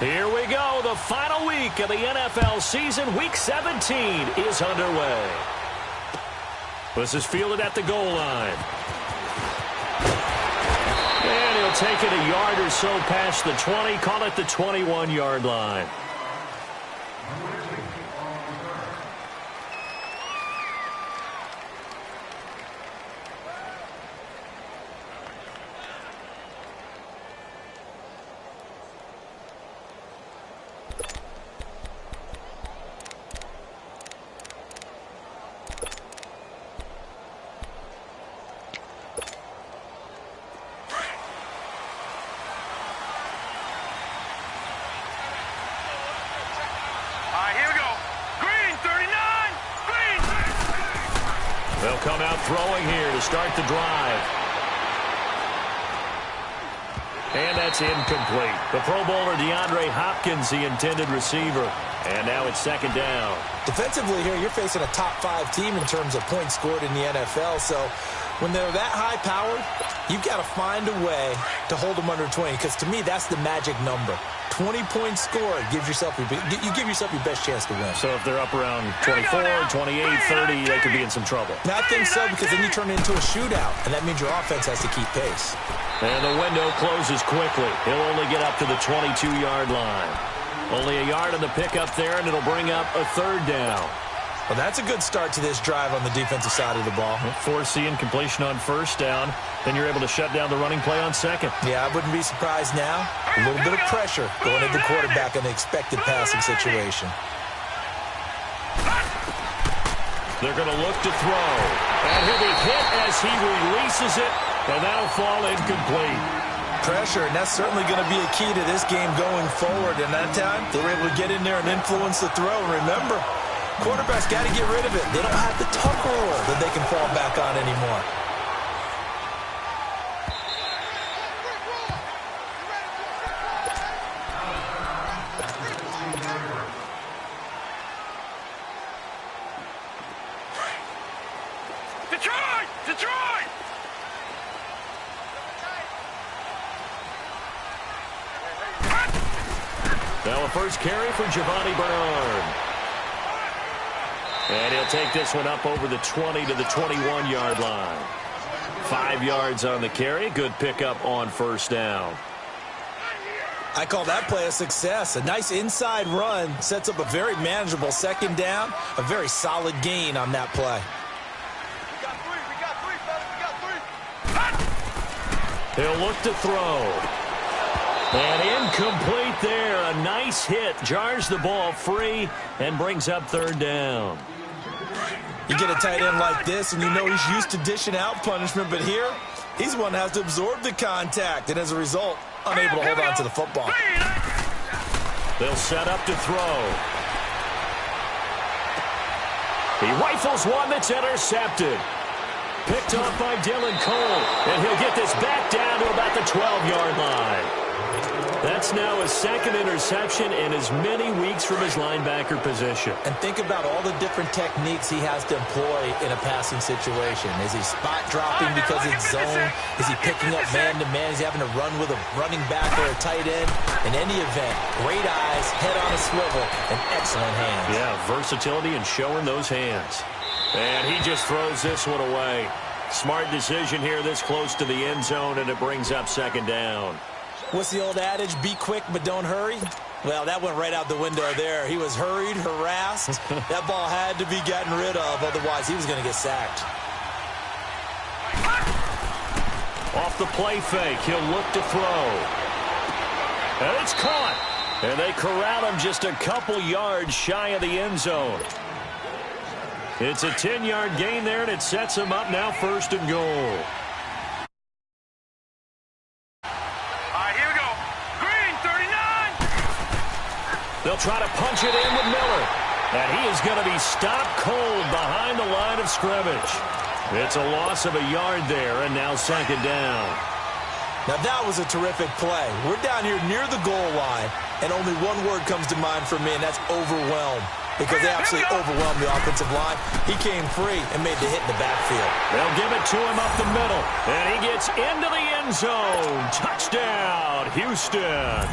Here we go. The final week of the NFL season. Week 17 is underway. This is fielded at the goal line. And he'll take it a yard or so past the 20. Call it the 21-yard line. They'll come out throwing here to start the drive. And that's incomplete. The Pro Bowler DeAndre Hopkins, the intended receiver. And now it's second down. Defensively here, you're facing a top 5 team in terms of points scored in the NFL. So when they're that high-powered, you've got to find a way to hold them under 20. Because to me, that's the magic number. 20 points scored gives yourself you give yourself your best chance to win. So if they're up around 24, 28, 30, they could be in some trouble. Now, I think so, because then you turn it into a shootout, and that means your offense has to keep pace. And the window closes quickly. He'll only get up to the 22-yard line. Only a yard on the pickup there, and it'll bring up a third down. Well, that's a good start to this drive on the defensive side of the ball. Forcing completion on first down. Then you're able to shut down the running play on second. Yeah, I wouldn't be surprised now. A little bit of pressure going into the quarterback in the expected passing situation. They're going to look to throw. And he'll be hit as he releases it, and that'll fall incomplete. Pressure, and that's certainly going to be a key to this game going forward. And that time, they were able to get in there and influence the throw. Remember, quarterbacks got to get rid of it. They don't have the tuck rule that they can fall back on anymore. Detroit! Now a first carry for Giovanni Bernard. And he'll take this one up over the 20 to the 21-yard line. 5 yards on the carry. Good pickup on first down. I call that play a success. A nice inside run sets up a very manageable second down. A very solid gain on that play. He'll look to throw. And incomplete there. A nice hit. Jars the ball free and brings up third down. You get a tight end like this, and you know he's used to dishing out punishment. But here, he's the one that has to absorb the contact. And as a result, unable to hold on to the football. They'll set up to throw. He rifles one that's intercepted. Picked off by Dylan Cole, and he'll get this back down to about the 12-yard line. That's now his second interception in as many weeks from his linebacker position. And think about all the different techniques he has to employ in a passing situation. Is he spot dropping because it's zone? Is he picking up man-to-man? Is he having to run with a running back or a tight end? In any event, great eyes, head on a swivel, and excellent hands. Yeah, versatility and showing those hands. And he just throws this one away. Smart decision here this close to the end zone, and it brings up second down. What's the old adage? Be quick, but don't hurry. Well, that went right out the window there. He was hurried, harassed. That ball had to be gotten rid of, otherwise he was going to get sacked. Off the play fake, he'll look to throw. And it's caught. And they corral him just a couple yards shy of the end zone. It's a 10-yard gain there, and it sets him up now first and goal. Here we go. Green, 39. They'll try to punch it in with Miller. And he is going to be stopped cold behind the line of scrimmage. It's a loss of a yard there, and now second down. Now that was a terrific play. We're down here near the goal line, and only one word comes to mind for me, and that's overwhelmed. Because they absolutely overwhelmed the offensive line. He came free and made the hit in the backfield. They'll give it to him up the middle. And he gets into the end zone. Touchdown, Houston.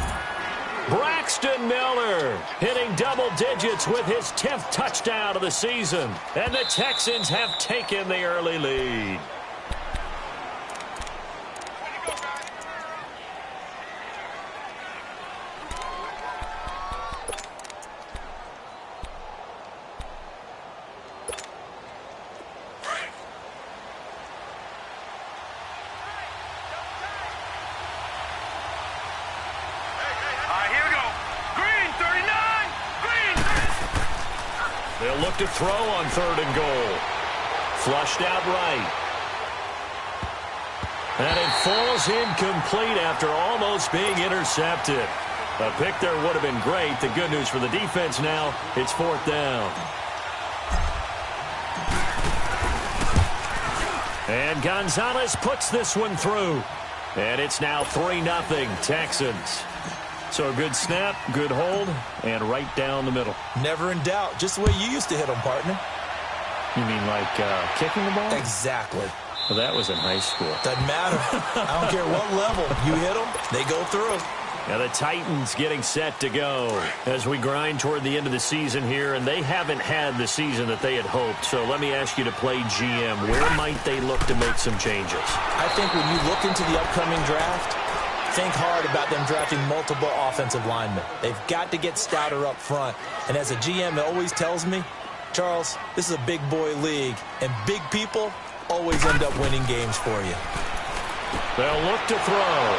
Braxton Miller hitting double digits with his 10th touchdown of the season. And the Texans have taken the early lead. They'll look to throw on 3rd and goal. Flushed out right. And it falls incomplete after almost being intercepted. A pick there would have been great. The good news for the defense now, it's 4th down. And Gonzalez puts this one through. And it's now 3-0 Texans. So a good snap, good hold, and right down the middle. Never in doubt. Just the way you used to hit them, partner. You mean like kicking the ball? Exactly. Well, that was in high school. Doesn't matter. I don't care what level. You hit them, they go through. Now the Titans getting set to go as we grind toward the end of the season here, and they haven't had the season that they had hoped. So let me ask you to play GM. Where might they look to make some changes? I think when you look into the upcoming draft, think hard about them drafting multiple offensive linemen. They've got to get stouter up front. And as a GM, it always tells me, Charles, this is a big boy league, and big people always end up winning games for you. They'll look to throw.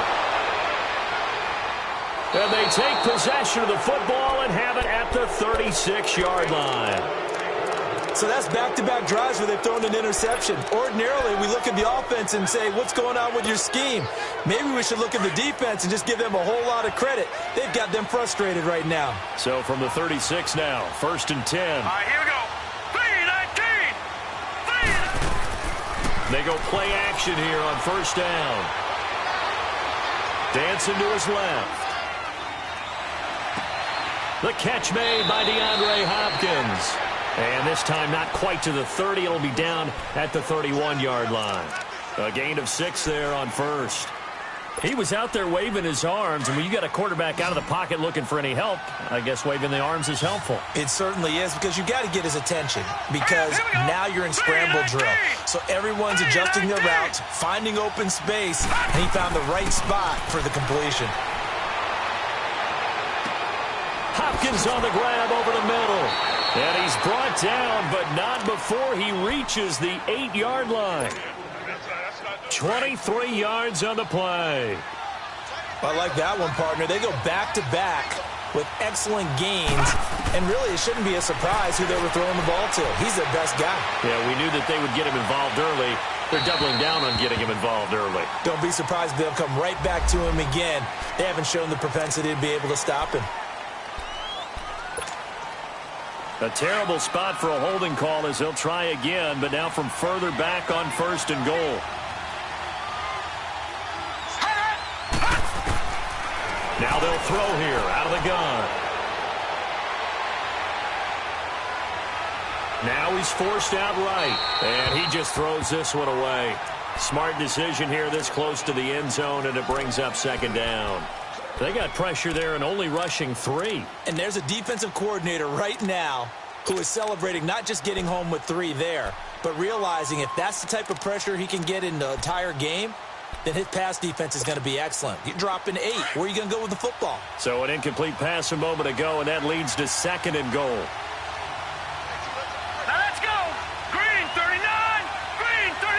And they take possession of the football and have it at the 36-yard line. So that's back-to-back drives where they've thrown an interception. Ordinarily, we look at the offense and say, what's going on with your scheme? Maybe we should look at the defense and just give them a whole lot of credit. They've got them frustrated right now. So from the 36 now, 1st and 10. All right, here we go. 3-19. They go play action here on 1st down. Dancing to his left. The catch made by DeAndre Hopkins. And this time not quite to the 30. It'll be down at the 31-yard line. A gain of 6 there on 1st. He was out there waving his arms, and when you got a quarterback out of the pocket looking for any help, I guess waving the arms is helpful. It certainly is, because you got to get his attention, because now you're in scramble drill. So everyone's adjusting their routes, finding open space, and he found the right spot for the completion. Hopkins on the grab over the middle. And he's brought down, but not before he reaches the 8-yard line. 23 yards on the play. I like that one, partner. They go back-to-back with excellent gains, and really it shouldn't be a surprise who they were throwing the ball to. He's their best guy. Yeah, we knew that they would get him involved early. They're doubling down on getting him involved early. Don't be surprised if they'll come right back to him again. They haven't shown the propensity to be able to stop him. A terrible spot for a holding call as they'll try again, but now from further back on 1st and goal. Now they'll throw here out of the gun. Now he's forced out right, and he just throws this one away. Smart decision here this close to the end zone, and it brings up 2nd down. They got pressure there and only rushing 3. And there's a defensive coordinator right now who is celebrating not just getting home with 3 there, but realizing if that's the type of pressure he can get in the entire game, then his pass defense is going to be excellent. You're dropping 8. Where are you going to go with the football? So an incomplete pass a moment ago, and that leads to 2nd and goal. Now let's go. Green 39. Green 39.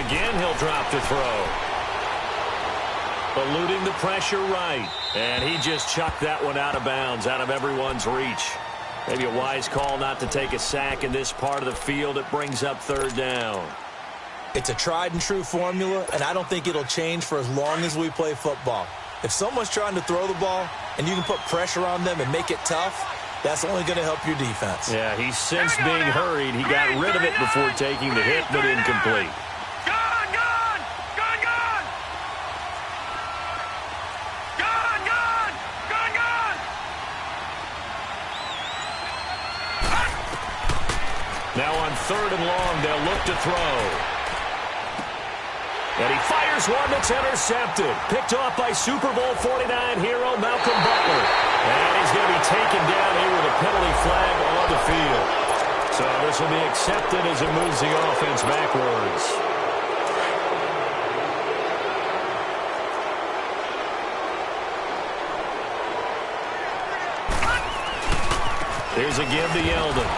Again, he'll drop to throw. Eluding the pressure right. And he just chucked that one out of bounds, out of everyone's reach. Maybe a wise call not to take a sack in this part of the field. It brings up 3rd down. It's a tried and true formula, and I don't think it'll change for as long as we play football. If someone's trying to throw the ball and you can put pressure on them and make it tough, that's only going to help your defense. Yeah, he's since being hurried. He got rid of it before taking the hit, but incomplete. Now on 3rd and long, they'll look to throw. And he fires one that's intercepted. Picked off by Super Bowl 49 hero Malcolm Butler. And he's going to be taken down here with a penalty flag on the field. So this will be accepted as it moves the offense backwards. Here's a give to Yeldon.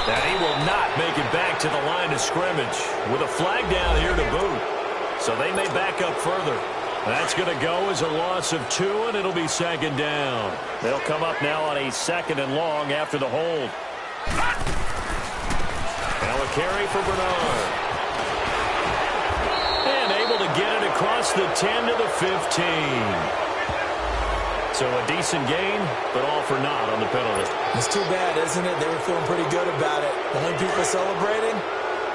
And he will not make it back to the line of scrimmage with a flag down here to boot. So they may back up further. That's going to go as a loss of 2, and it'll be 2nd down. They'll come up now on a 2nd and long after the hold. Now a carry for Bernard. And able to get it across the 10 to the 15. So a decent gain, but all for naught on the penalty. It's too bad, isn't it? They were feeling pretty good about it. The only people celebrating,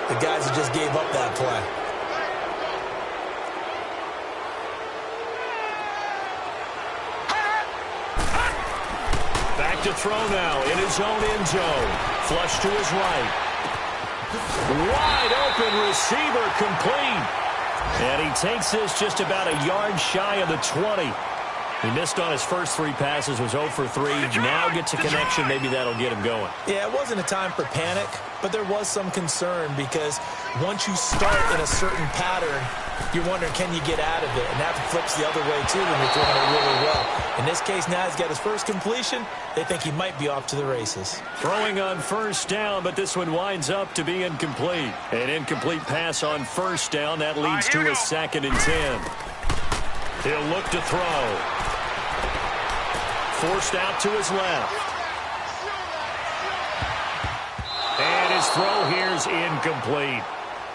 the guys who just gave up that play. Back to throw now in his own end zone. Flush to his right. Wide open receiver complete. And he takes this just about a yard shy of the 20. He missed on his first 3 passes, was 0 for 3. Now gets a connection. Maybe that'll get him going. Yeah, it wasn't a time for panic, but there was some concern because once you start in a certain pattern, you're wondering, can you get out of it? And that flips the other way, too, when you're throwing it really well. In this case, now he's got his first completion. They think he might be off to the races. Throwing on 1st down, but this one winds up to be incomplete. An incomplete pass on 1st down. That leads to a 2nd and 10. He'll look to throw. Forced out to his left. And his throw here's incomplete.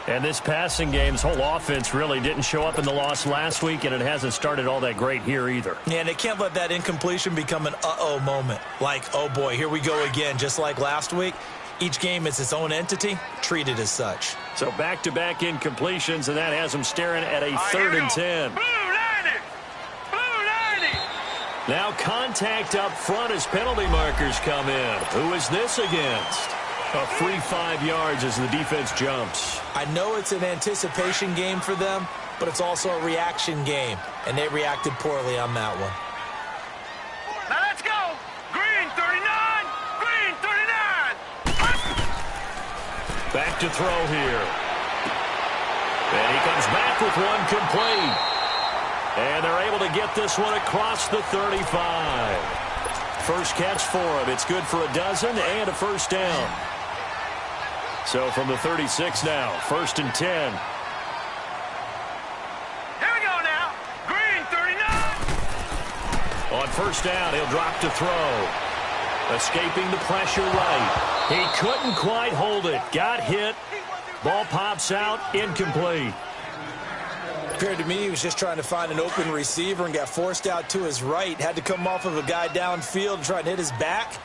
And this passing game's whole offense really didn't show up in the loss last week, and it hasn't started all that great here either. Yeah, and they can't let that incompletion become an uh-oh moment. Like, oh boy, here we go again, just like last week. Each game is its own entity, treated as such. So back-to-back incompletions, and that has them staring at a 3rd and 10. Now contact up front as penalty markers come in. Who is this against? A free 5 yards as the defense jumps. I know it's an anticipation game for them, but it's also a reaction game, and they reacted poorly on that one. Now let's go. Green 39. Green 39. Back to throw here. And he comes back with one complete. And they're able to get this one across the 35. First catch for him. It's good for a dozen and a 1st down. So from the 36 now, 1st and 10. Here we go now. Green 39. On 1st down, he'll drop to throw. Escaping the pressure right. He couldn't quite hold it. Got hit. Ball pops out. Incomplete. Appeared to me he was just trying to find an open receiver and got forced out to his right. Had to come off of a guy downfield and try and hit his back.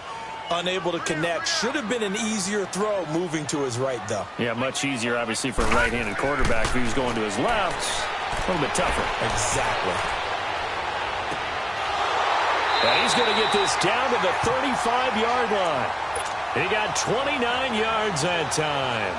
Unable to connect. Should have been an easier throw moving to his right, though. Yeah, much easier, obviously, for a right-handed quarterback. If he was going to his left, a little bit tougher. Exactly. And he's going to get this down to the 35-yard line. He got 29 yards that time.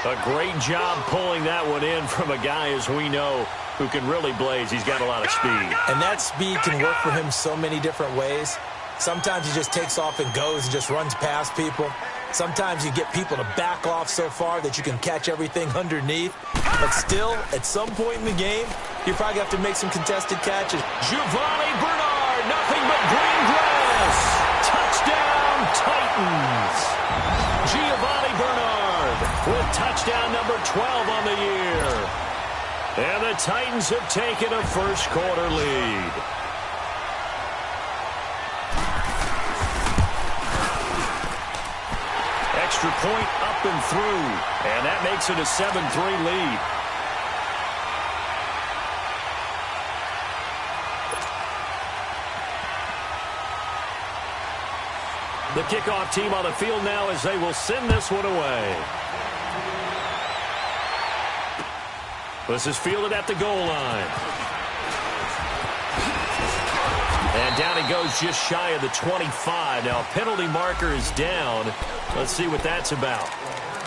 A great job pulling that one in from a guy, as we know, who can really blaze. He's got a lot of speed. And that speed can work for him so many different ways. Sometimes he just takes off and goes and just runs past people. Sometimes you get people to back off so far that you can catch everything underneath. But still, at some point in the game, you probably have to make some contested catches. Giovanni Bernard, nothing but green grass. Touchdown, Titans. Giovanni Bernard with touchdown number 12 on the year. And the Titans have taken a first-quarter lead. Extra point up and through. And that makes it a 7-3 lead. The kickoff team on the field now as they will send this one away. This is fielded at the goal line. And And down he goes just shy of the 25. Now, a penalty marker is down. Let's see what that's about.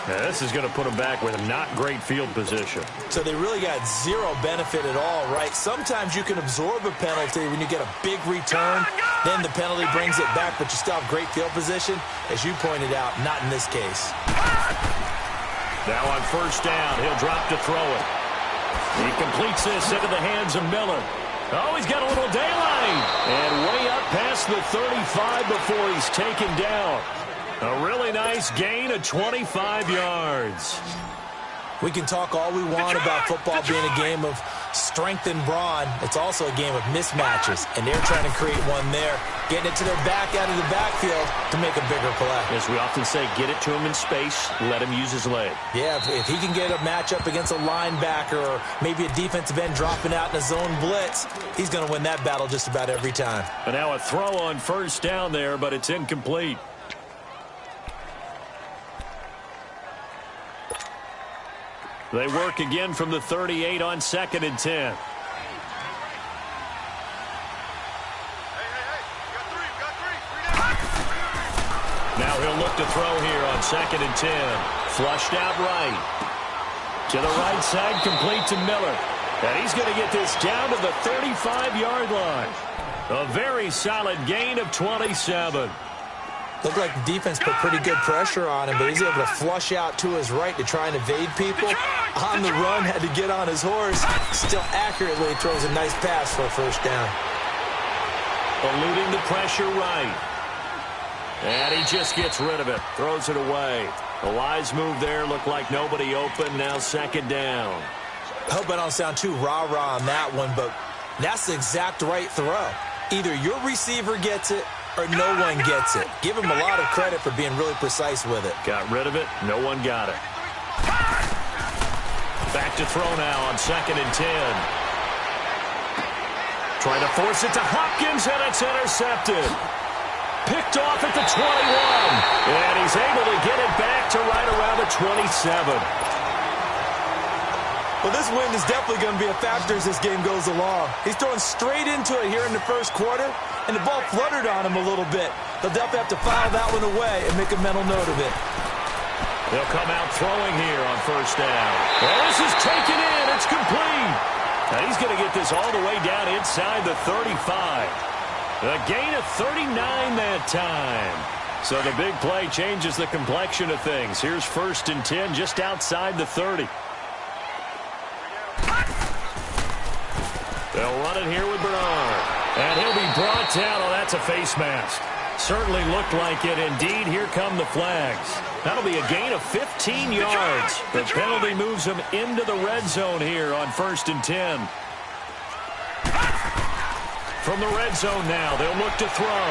Now, this is going to put them back with not great field position. So they really got zero benefit at all, right? Sometimes you can absorb a penalty when you get a big return. Then the penalty brings it back, but you still have great field position. As you pointed out, not in this case. Now on first down, he'll drop to throw it. He completes this into the hands of Miller. Oh, he's got a little daylight. And way up past the 35 before he's taken down. A really nice gain of 25 yards. We can talk all we want about football being a game of strength and brawn. It's also a game of mismatches, and they're trying to create one there, getting it to their back out of the backfield to make a bigger play. As we often say, get it to him in space, let him use his leg. Yeah, if he can get a matchup against a linebacker or maybe a defensive end dropping out in a zone blitz, he's going to win that battle just about every time. And now a throw on first down there, but it's incomplete. They work again from the 38 on 2nd and 10. Now he'll look to throw here on 2nd and 10. Flushed out right. To the right side, complete to Miller. And he's going to get this down to the 35-yard line. A very solid gain of 27. Looked like the defense put pretty good pressure on him, but he's able to flush out to his right to try and evade people. On the run, had to get on his horse. Still accurately throws a nice pass for a first down. Eluding the pressure right. And he just gets rid of it. Throws it away. A wise move there. Looked like nobody open. Now 2nd down. I hope I don't sound too rah-rah on that one, but that's the exact right throw. Either your receiver gets it or no one gets it. Give him a lot of credit for being really precise with it. Got rid of it. No one got it. Back to throw now on 2nd and 10. Trying to force it to Hopkins, and it's intercepted. Picked off at the 21. And he's able to get it back to right around the 27. Well, this wind is definitely going to be a factor as this game goes along. He's throwing straight into it here in the first quarter, and the ball fluttered on him a little bit. They'll definitely have to file that one away and make a mental note of it. They'll come out throwing here on first down. Well, this is taken in. It's complete. And he's going to get this all the way down inside the 35. A gain of 39 that time. So the big play changes the complexion of things. Here's 1st and 10 just outside the 30. They'll run it here with Bernard. And he'll be brought down. Oh, that's a face mask. Certainly looked like it. Indeed, here come the flags. That'll be a gain of 15 yards. The penalty moves him into the red zone here on 1st and 10. From the red zone now, they'll look to throw.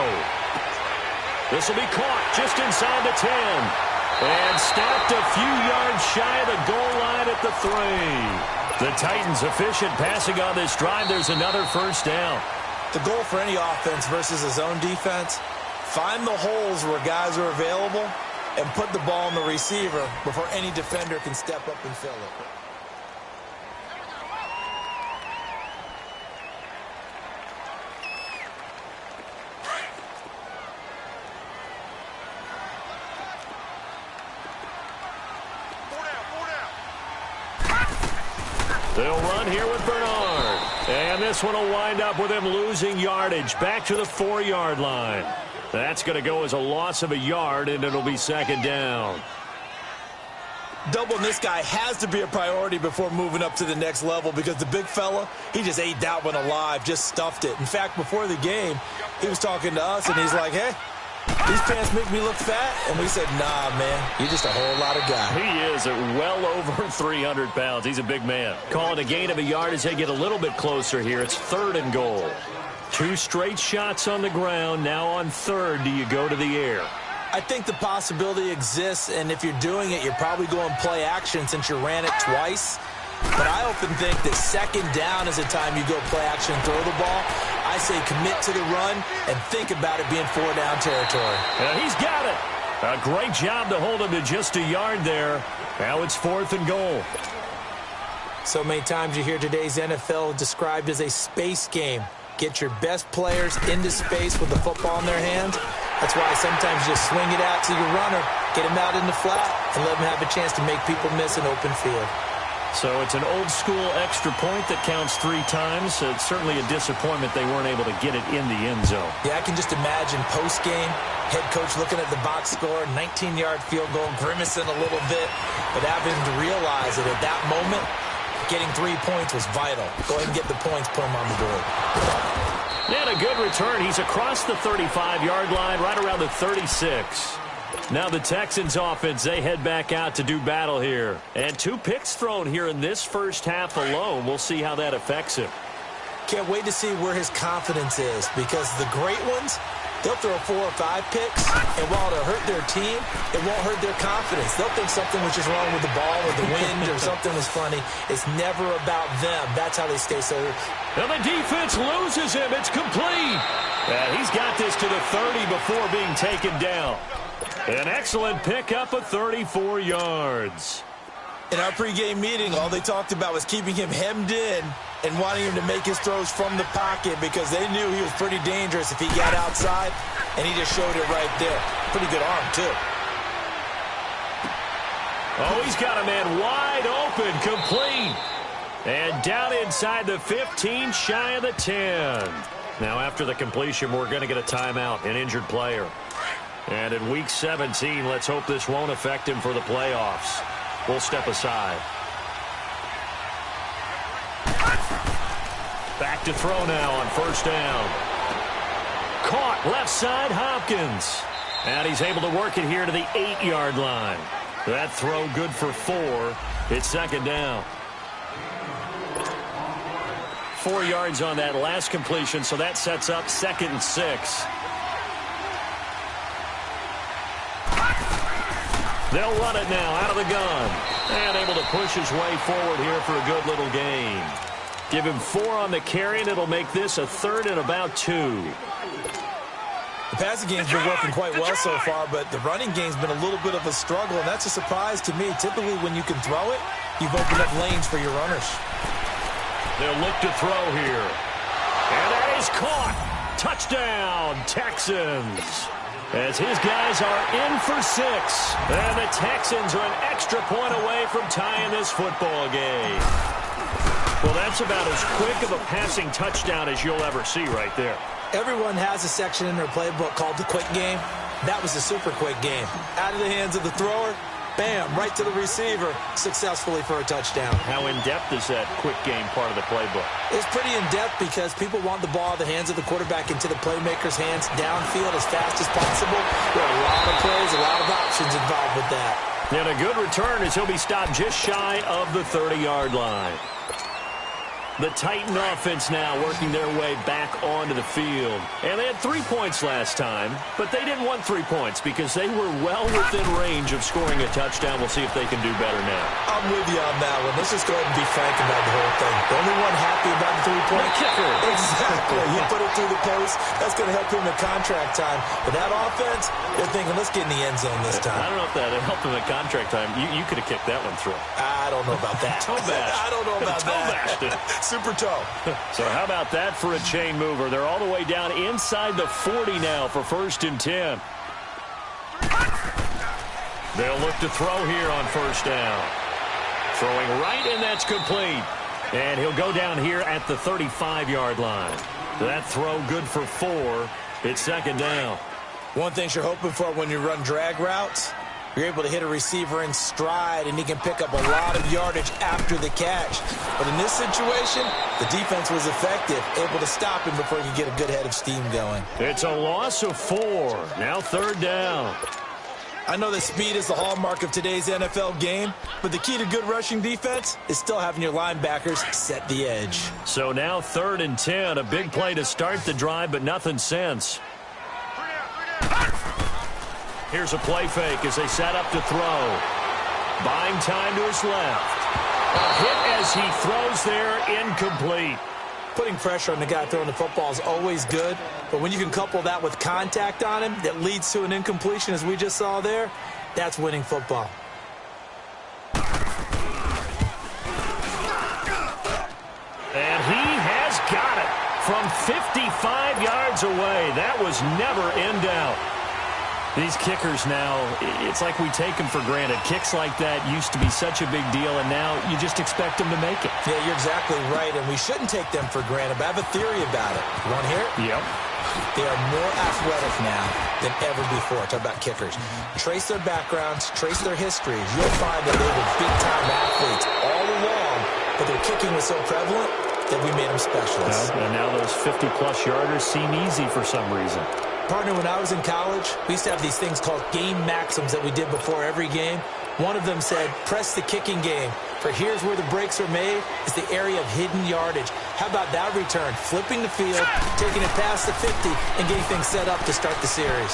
This will be caught just inside the 10. And stopped a few yards shy of the goal line at the 3. The Titans efficient passing on this drive. There's another first down. The goal for any offense versus a zone defense, find the holes where guys are available and put the ball on the receiver before any defender can step up and fill it. They'll run here with Bernard. And this one will wind up with him losing yardage back to the 4-yard line. That's going to go as a loss of a yard, and it'll be 2nd down. Doubling this guy has to be a priority before moving up to the next level because the big fella, he just ate that one alive, just stuffed it. In fact, before the game, he was talking to us, and he's like, hey, these pants make me look fat? And we said, nah, man, you're just a whole lot of guy. He is well over 300 pounds. He's a big man. Calling a gain of a yard as they get a little bit closer here. It's 3rd and goal. 2 straight shots on the ground. Now on 3rd, do you go to the air? I think the possibility exists, and if you're doing it, you're probably going play action since you ran it twice. But I often think that 2nd down is the time you go play action and throw the ball. I say commit to the run and think about it being 4-down territory. And he's got it. A great job to hold him to just a yard there. Now it's 4th and goal. So many times you hear today's NFL described as a space game. Get your best players into space with the football in their hands. That's why sometimes you just swing it out to your runner, get him out in the flat, and let him have a chance to make people miss an open field. So it's an old-school extra point that counts 3 times. It's certainly a disappointment they weren't able to get it in the end zone. Yeah, I can just imagine post-game, head coach looking at the box score, 19-yard field goal, grimacing a little bit, but having to realize that at that moment, getting 3 points was vital. Go ahead and get the points, put them on the board. And a good return. He's across the 35-yard line, right around the 36. Now the Texans offense, they head back out to do battle here. And 2 picks thrown here in this first half alone. We'll see how that affects him. Can't wait to see where his confidence is, because the great ones, they'll throw 4 or 5 picks, and while it'll hurt their team, it won't hurt their confidence. They'll think something was just wrong with the ball or the wind or something was funny. It's never about them. That's how they stay so. And the defense loses him. It's complete. And he's got this to the 30 before being taken down. An excellent pickup of 34 yards. In our pregame meeting, all they talked about was keeping him hemmed in and wanting him to make his throws from the pocket, because they knew he was pretty dangerous if he got outside, and he just showed it right there. Pretty good arm, too. Oh, he's got a man wide open, complete. And down inside the 15, shy of the 10. Now, after the completion, we're going to get a timeout, an injured player. And in Week 17, let's hope this won't affect him for the playoffs. We'll step aside. Back to throw now on first down. Caught left side, Hopkins. And he's able to work it here to the 8-yard line. That throw good for 4. It's second down. 4 yards on that last completion, so that sets up 2nd and 6. They'll run it now out of the gun. And able to push his way forward here for a good little gain. Give him 4 on the carry, and it'll make this a 3rd and about 2. The passing game's been working quite well so far, but the running game's been a little bit of a struggle, and that's a surprise to me. Typically, when you can throw it, you've opened up lanes for your runners. They'll look to throw here. And that is caught. Touchdown, Texans. As his guys are in for 6. And the Texans are an extra point away from tying this football game. Well, that's about as quick of a passing touchdown as you'll ever see right there. Everyone has a section in their playbook called the quick game. That was a super quick game. Out of the hands of the thrower, bam, right to the receiver, successfully for a touchdown. How in-depth is that quick game part of the playbook? It's pretty in-depth because people want the ball out of the hands of the quarterback into the playmaker's hands downfield as fast as possible. There are a lot of plays, a lot of options involved with that. And a good return as he'll be stopped just shy of the 30-yard line. The Titan offense now working their way back onto the field. And they had 3 points last time, but they didn't want 3 points because they were well within range of scoring a touchdown. We'll see if they can do better now. I'm with you on that one. Let's just go ahead and be frank about the whole thing. The only one happy about the 3-point kicker. Exactly. You put it through the post. That's going to help him in contract time. But that offense, they're thinking, let's get in the end zone this time. I don't know if that helped him in contract time. You could have kicked that one through. I don't know about that. Toe bash. I don't know about that. Super toe. So how about that for a chain mover? They're all the way down inside the 40 now for 1st and 10. They'll look to throw here on first down. Throwing right, and that's complete. And he'll go down here at the 35-yard line. That throw good for 4. It's second down. One thing you're hoping for when you run drag routes, you're able to hit a receiver in stride, and he can pick up a lot of yardage after the catch. But in this situation, the defense was effective, able to stop him before he could get a good head of steam going. It's a loss of 4. Now 3rd down. I know that speed is the hallmark of today's NFL game, but the key to good rushing defense is still having your linebackers set the edge. So now 3rd and 10, a big play to start the drive, but nothing since. Here's a play fake as they set up to throw. Buying time to his left. A hit as he throws there, incomplete. Putting pressure on the guy throwing the football is always good, but when you can couple that with contact on him that leads to an incompletion, as we just saw there, that's winning football. And he has got it. from 55 yards away. That was never in doubt. These kickers now, it's like we take them for granted. Kicks like that used to be such a big deal, and now you just expect them to make it. Yeah, you're exactly right, and we shouldn't take them for granted, but I have a theory about it. You want to hear it? Yep. They are more athletic now than ever before. Talk about kickers. Trace their backgrounds, trace their histories. You'll find that they were big-time athletes all along, but their kicking was so prevalent that we made them specialists. And now those 50-plus yarders seem easy for some reason. Partner, when I was in college, we used to have these things called game maxims that we did before every game. One of them said, press the kicking game. For here's where the breaks are made, is the area of hidden yardage. How about that return? Flipping the field, taking it past the 50, and getting things set up to start the series.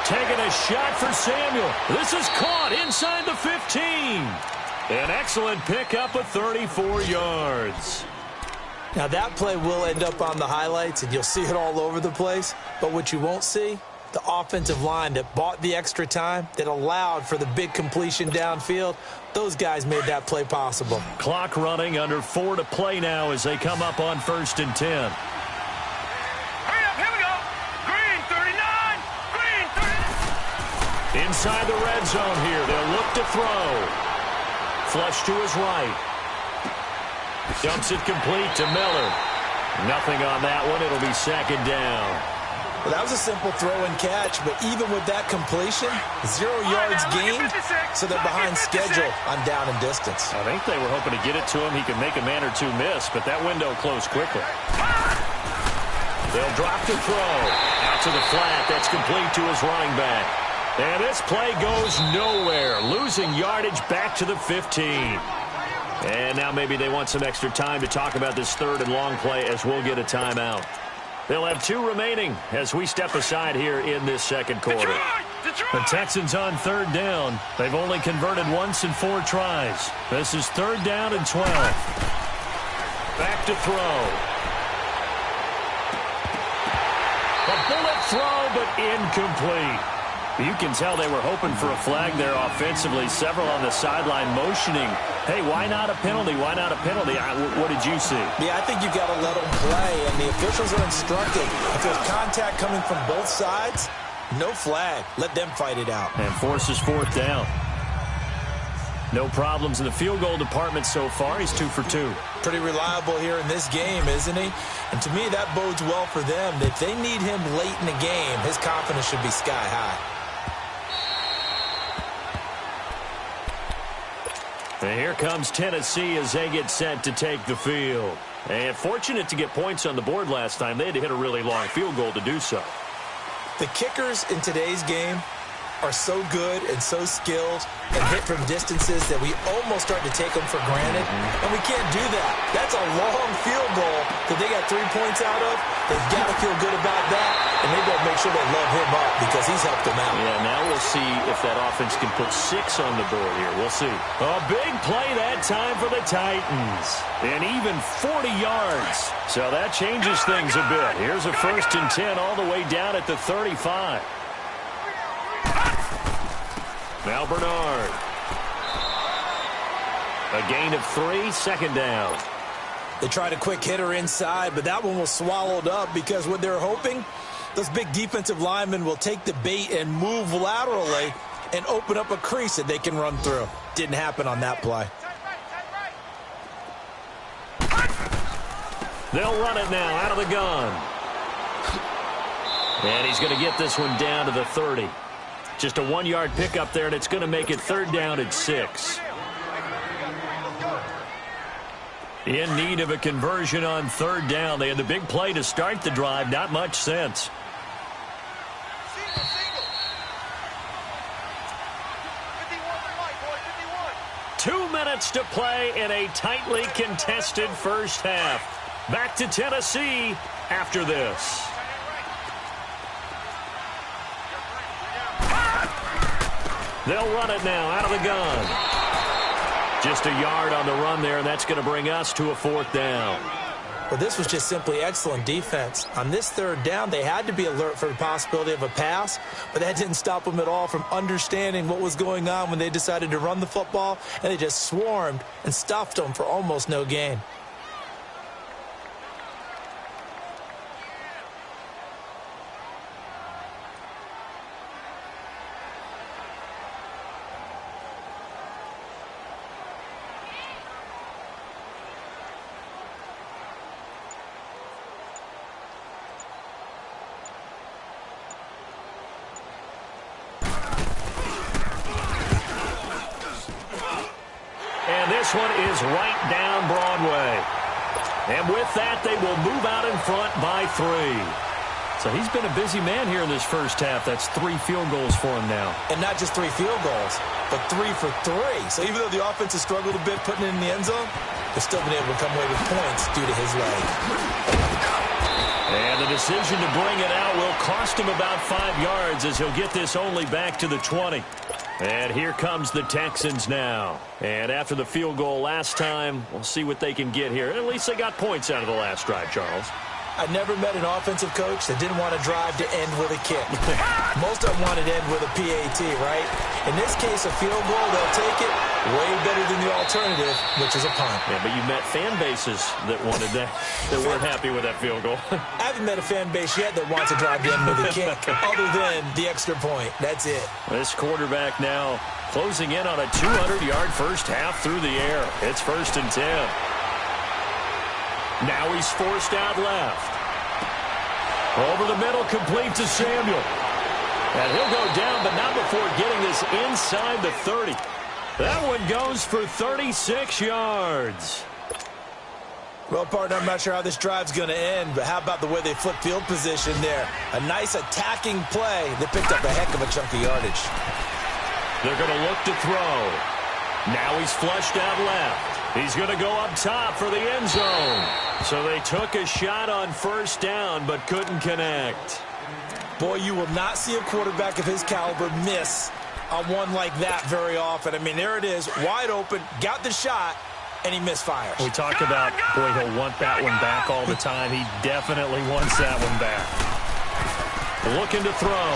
Taking a shot for Samuel. This is caught inside the 15. An excellent pickup of 34 yards. Now, that play will end up on the highlights, and you'll see it all over the place. But what you won't see, the offensive line that bought the extra time, that allowed for the big completion downfield, those guys made that play possible. Clock running, under 4 to play now as they come up on 1st and 10. Hurry up, here we go. Green 39, green 39. Inside the red zone here, they'll look to throw. Flush to his right. Dumps it complete to Miller. Nothing on that one. It'll be 2nd down. Well, that was a simple throw and catch, but even with that completion, 0 yards gained, so they're behind schedule on down and distance. I think they were hoping to get it to him. He could make a man or two miss, but that window closed quickly. They'll drop to throw. Out to the flat. That's complete to his running back. And this play goes nowhere. Losing yardage back to the 15. And now maybe they want some extra time to talk about this 3rd and long play as we'll get a timeout. They'll have 2 remaining as we step aside here in this 2nd quarter. Detroit! The Texans on 3rd down. They've only converted once in 4 tries. This is 3rd down and 12. Back to throw. A bullet throw, but incomplete. You can tell they were hoping for a flag there offensively. Several on the sideline motioning. Hey, why not a penalty? Why not a penalty? What did you see? Yeah, I think you got to let them play, and the officials are instructed. If there's contact coming from both sides, no flag. Let them fight it out. And forces 4th down. No problems in the field goal department so far. He's 2 for 2. Pretty reliable here in this game, isn't he? And to me, that bodes well for them. If they need him late in the game, his confidence should be sky high. And here comes Tennessee as they get set to take the field. And fortunate to get points on the board last time. They had to hit a really long field goal to do so. The kickers in today's game are so good and so skilled and hit from distances that we almost start to take them for granted. And we can't do that. That's a long field goal that they got 3 points out of. They've got to feel good about that. And they got to make sure they love him up because he's helped them out. Yeah, now we'll see if that offense can put 6 on the board here. We'll see. A big play that time for the Titans. And even 40 yards. So that changes things a bit. Here's a 1st and 10 all the way down at the 35. Now Bernard. A gain of 3, 2nd down. They tried a quick hitter inside, but that one was swallowed up because what they're hoping, those big defensive linemen will take the bait and move laterally and open up a crease that they can run through. Didn't happen on that play. They'll run it now out of the gun. And he's going to get this one down to the 30. Just a 1-yard pickup there, and it's going to make it 3rd down and 6. In need of a conversion on 3rd down. They had the big play to start the drive. Not much sense. Two minutes to play in a tightly contested first half. Back to Tennessee after this. They'll run it now out of the gun. Just a yard on the run there, and that's going to bring us to a 4th down. Well, this was just simply excellent defense. On this 3rd down, they had to be alert for the possibility of a pass, but that didn't stop them at all from understanding what was going on when they decided to run the football, and they just swarmed and stuffed them for almost no gain. And this one is right down Broadway. And with that, they will move out in front by 3. So he's been a busy man here in this first half. That's 3 field goals for him now. And not just 3 field goals, but 3 for 3. So even though the offense has struggled a bit putting it in the end zone, they've still been able to come away with points due to his leg. And the decision to bring it out will cost him about 5 yards as he'll get this only back to the 20. And here comes the Texans now. And after the field goal last time, we'll see what they can get here. At least they got points out of the last drive, Charles. I never met an offensive coach that didn't want to drive to end with a kick. Most of them wanted to end with a PAT, right? In this case, a field goal, they'll take it way better than the alternative, which is a punt. Yeah, but you met fan bases that wanted that weren't happy with that field goal. I haven't met a fan base yet that wants to drive to end with a kick, other than the extra point. That's it. This quarterback now closing in on a 200-yard first half through the air. It's 1st and 10. Now he's forced out left. Over the middle, complete to Samuel. And he'll go down, but not before getting this inside the 30. That one goes for 36 yards. Well, partner, I'm not sure how this drive's going to end, but how about the way they flip field position there? A nice attacking play. They picked up a heck of a chunk of yardage. They're going to look to throw. Now he's flushed out left. He's going to go up top for the end zone. So they took a shot on first down, but couldn't connect. Boy, you will not see a quarterback of his caliber miss on one like that very often. I mean, there it is, wide open, got the shot, and he misfires. We talk about, boy, he'll want that one back all the time. He definitely wants that one back. Looking to throw.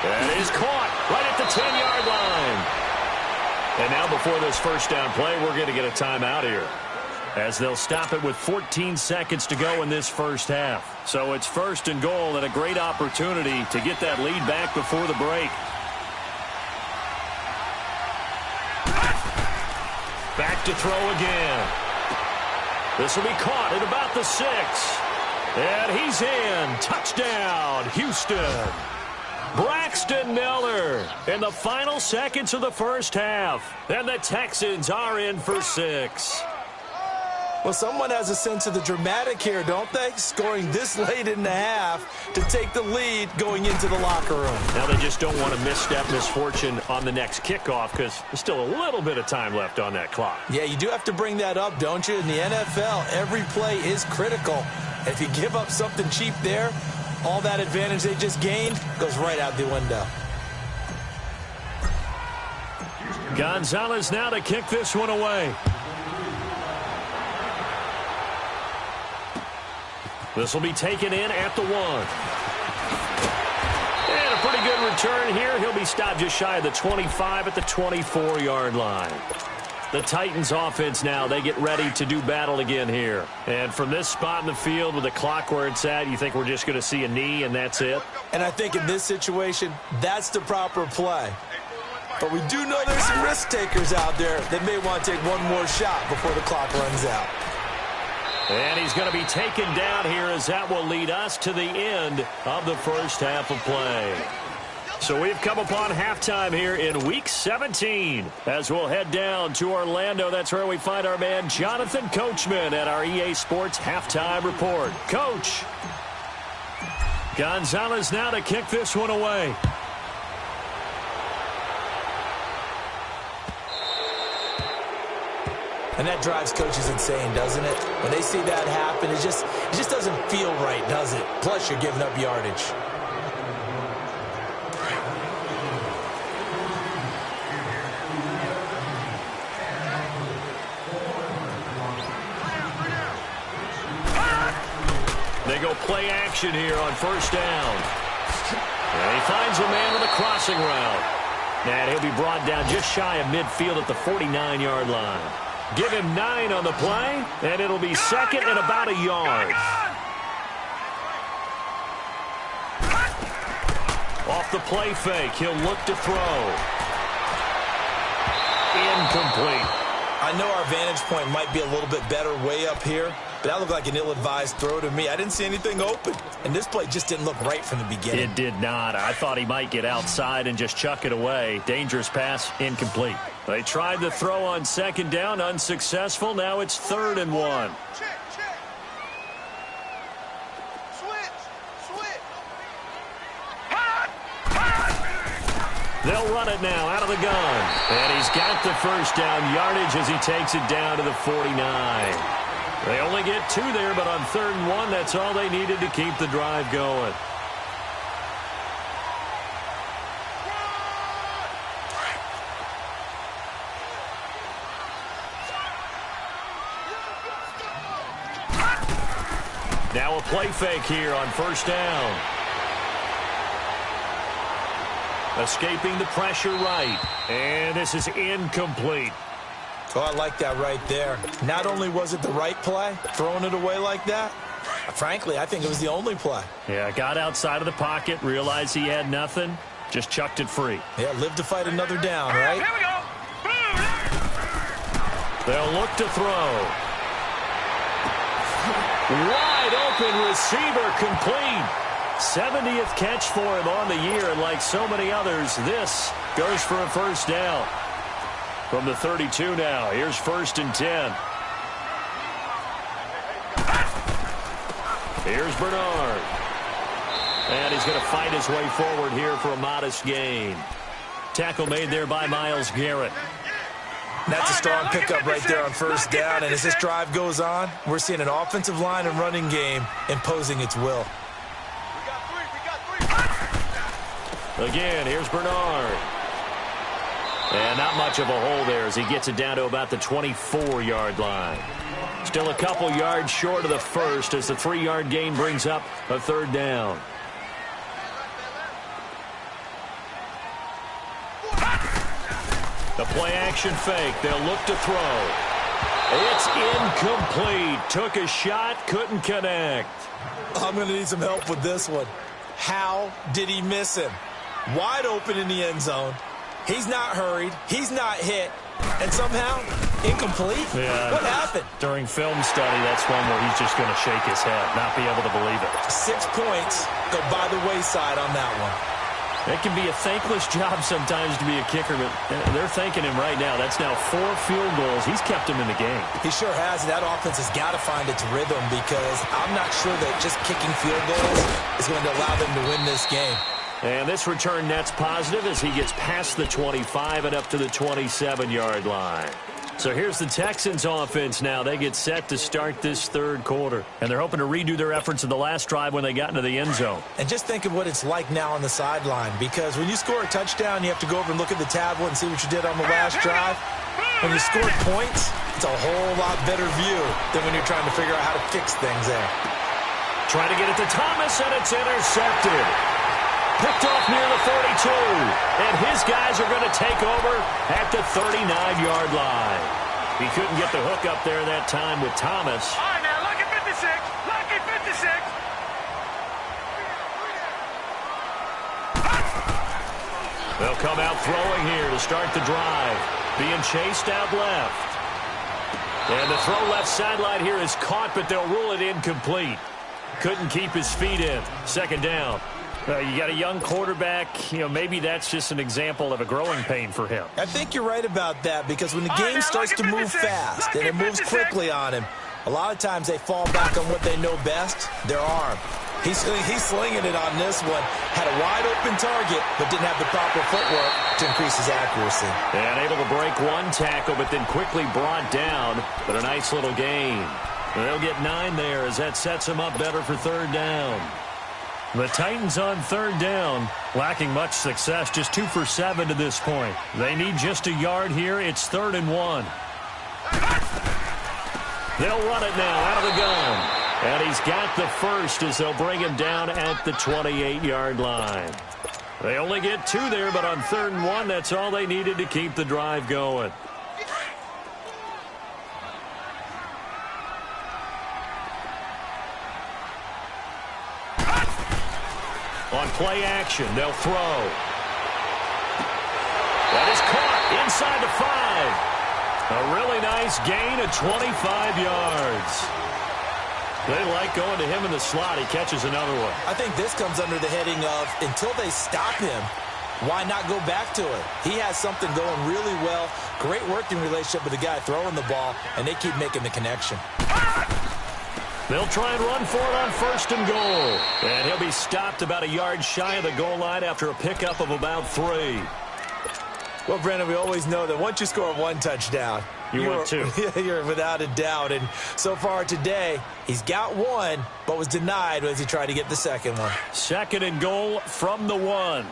That is caught right at the 10-yard line. And now before this first down play, we're going to get a timeout here, as they'll stop it with 14 seconds to go in this first half. So it's 1st and goal and a great opportunity to get that lead back before the break. Back to throw again. This will be caught at about the 6. And he's in. Touchdown, Houston. Braxton Miller in the final seconds of the first half. And the Texans are in for 6. Well, someone has a sense of the dramatic here, don't they? Scoring this late in the half to take the lead going into the locker room. Now they just don't want to misstep misfortune on the next kickoff because there's still a little bit of time left on that clock. Yeah, you do have to bring that up, don't you? In the NFL, every play is critical. If you give up something cheap there, all that advantage they just gained goes right out the window. Gonzalez now to kick this one away. This will be taken in at the 1. And a pretty good return here. He'll be stopped just shy of the 25 at the 24-yard line. The Titans offense now, they get ready to do battle again here. And from this spot in the field with the clock where it's at, you think we're just going to see a knee and that's it? And I think in this situation, that's the proper play. But we do know there's some risk takers out there that may want to take one more shot before the clock runs out. And he's going to be taken down here as that will lead us to the end of the first half of play. So we've come upon halftime here in Week 17 as we'll head down to Orlando. That's where we find our man Jonathan Coachman at our EA Sports Halftime Report. Coach, Gonzalez now to kick this one away. And that drives coaches insane, doesn't it? When they see that happen, it just doesn't feel right, does it? Plus, you're giving up yardage. They go play action here on first down. And he finds a man on the crossing route. And he'll be brought down just shy of midfield at the 49-yard line. Give him 9 on the play, and it'll be second and about a yard. Off the play fake, he'll look to throw. Incomplete. I know our vantage point might be a little bit better way up here, but that looked like an ill-advised throw to me. I didn't see anything open, and this play just didn't look right from the beginning. It did not. I thought he might get outside and just chuck it away. Dangerous pass, incomplete. They tried the throw on second down, unsuccessful. Now it's 3rd and 1. They'll run it now out of the gun. And he's got the first down yardage as he takes it down to the 49. They only get 2 there, but on 3rd and 1, that's all they needed to keep the drive going. Now a play fake here on 1st down. Escaping the pressure right. And this is incomplete. Oh, I like that right there. Not only was it the right play, throwing it away like that, frankly, I think it was the only play. Yeah, got outside of the pocket, realized he had nothing, just chucked it free. Yeah, live to fight another down, right? Here we go. They'll look to throw. Wide open receiver, complete. 70th catch for him on the year, and like so many others, this goes for a first down. From the 32 now, here's 1st and 10. Here's Bernard. And he's going to fight his way forward here for a modest gain. Tackle made there by Myles Garrett. That's a strong pickup right there on 1st down, and as this drive goes on, we're seeing an offensive line and running game imposing its will. Again, here's Bernard. And not much of a hole there as he gets it down to about the 24-yard line. Still a couple yards short of the first as the 3-yard gain brings up a 3rd down. The play-action fake. They'll look to throw. It's incomplete. Took a shot, couldn't connect. I'm going to need some help with this one. How did he miss him? Wide open in the end zone. He's not hurried. He's not hit. And somehow, incomplete? Yeah. What happened? During film study, that's one where he's just going to shake his head, not be able to believe it. 6 points go by the wayside on that one. It can be a thankless job sometimes to be a kicker, but they're thanking him right now. That's now 4 field goals. He's kept him in the game. He sure has. That offense has got to find its rhythm because I'm not sure that just kicking field goals is going to allow them to win this game. And this return net's positive as he gets past the 25 and up to the 27-yard line. So here's the Texans offense now. They get set to start this 3rd quarter. And they're hoping to redo their efforts in the last drive when they got into the end zone. And just think of what it's like now on the sideline. Because when you score a touchdown, you have to go over and look at the tablet and see what you did on the last drive. When you scored points, it's a whole lot better view than when you're trying to figure out how to fix things there. Trying to get it to Thomas, and it's intercepted. Picked off near the 42. And his guys are going to take over at the 39-yard line. He couldn't get the hook up there that time with Thomas. All right, now, lucky 56. Lucky 56. They'll come out throwing here to start the drive. Being chased out left. And the throw left sideline here is caught, but they'll rule it incomplete. Couldn't keep his feet in. 2nd down. You got a young quarterback. Maybe that's just an example of a growing pain for him. I think you're right about that because when the game starts to move fast and it moves quickly on him, a lot of times they fall back on what they know best, their arm. He's slinging it on this one. Had a wide open target, but didn't have the proper footwork to increase his accuracy. And able to break one tackle, but then quickly brought down. But a nice little gain. They'll get 9 there as that sets them up better for 3rd down. The Titans on 3rd down, lacking much success, just 2 for 7 to this point. They need just a yard here. It's 3rd and 1. They'll run it now out of the gun. And he's got the first as they'll bring him down at the 28-yard line. They only get 2 there, but on 3rd and 1, that's all they needed to keep the drive going. On play action, they'll throw. That is caught inside the 5. A really nice gain of 25 yards. They like going to him in the slot. He catches another one. I think this comes under the heading of until they stop him, why not go back to it? He has something going really well. Great working relationship with the guy throwing the ball, and they keep making the connection. They'll try and run for it on 1st and goal. And he'll be stopped about a yard shy of the goal line after a pickup of about 3. Well, Brandon, we always know that once you score one touchdown, you're 2. You're without a doubt. And so far today, he's got one, but was denied as he tried to get the second one. 2nd and goal from the 1.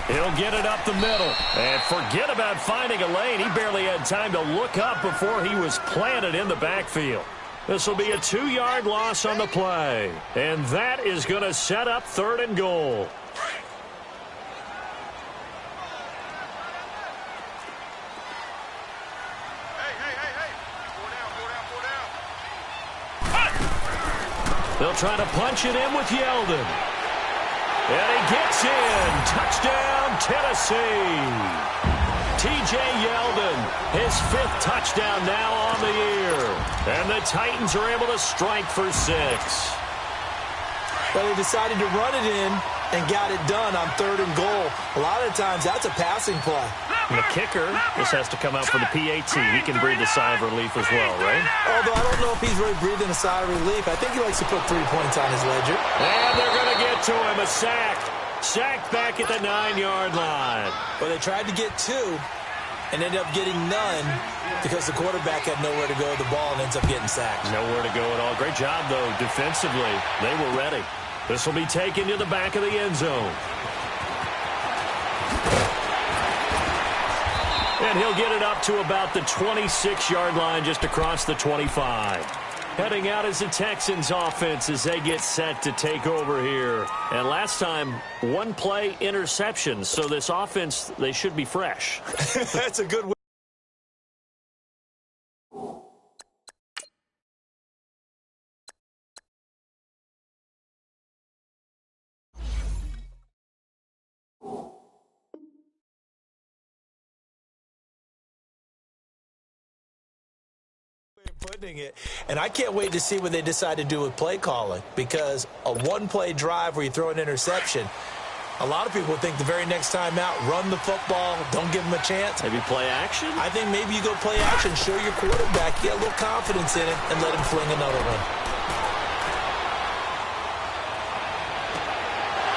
He'll get it up the middle. And forget about finding a lane. He barely had time to look up before he was planted in the backfield. This will be a 2-yard loss on the play. And that is going to set up 3rd and goal. They'll try to punch it in with Yeldon. And he gets in. Touchdown, Tennessee. T.J. Yeldon, his 5th touchdown now on the year. And the Titans are able to strike for 6. Well, they decided to run it in and got it done on 3rd and goal. A lot of times, that's a passing play. And the kicker, this has to come out for the PAT. He can breathe a sigh of relief as well, right? Although I don't know if he's really breathing a sigh of relief. I think he likes to put 3 points on his ledger. And they're going to get to him. A sack. Sacked back at the 9-yard line. Well, they tried to get 2 and ended up getting none because the quarterback had nowhere to go with the ball and ends up getting sacked. Nowhere to go at all. Great job, though, defensively. They were ready. This will be taken to the back of the end zone. And he'll get it up to about the 26-yard line just across the 25. Heading out is the Texans offense as they get set to take over here. And last time, 1-play interception. So this offense, they should be fresh. That's a good way. Putting it, and I can't wait to see what they decide to do with play calling, because a 1-play drive where you throw an interception, a lot of people think the very next time out, run the football, don't give them a chance. Maybe play action? I think maybe you go play action, show your quarterback, get a little confidence in it, and let him fling another one.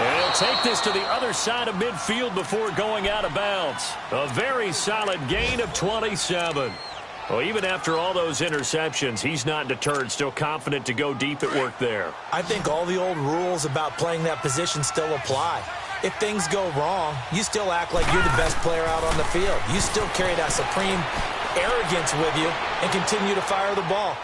And he'll take this to the other side of midfield before going out of bounds. A very solid gain of 27. Well, even after all those interceptions, he's not deterred, still confident to go deep at work there. I think all the old rules about playing that position still apply. If things go wrong, you still act like you're the best player out on the field. You still carry that supreme arrogance with you and continue to fire the ball.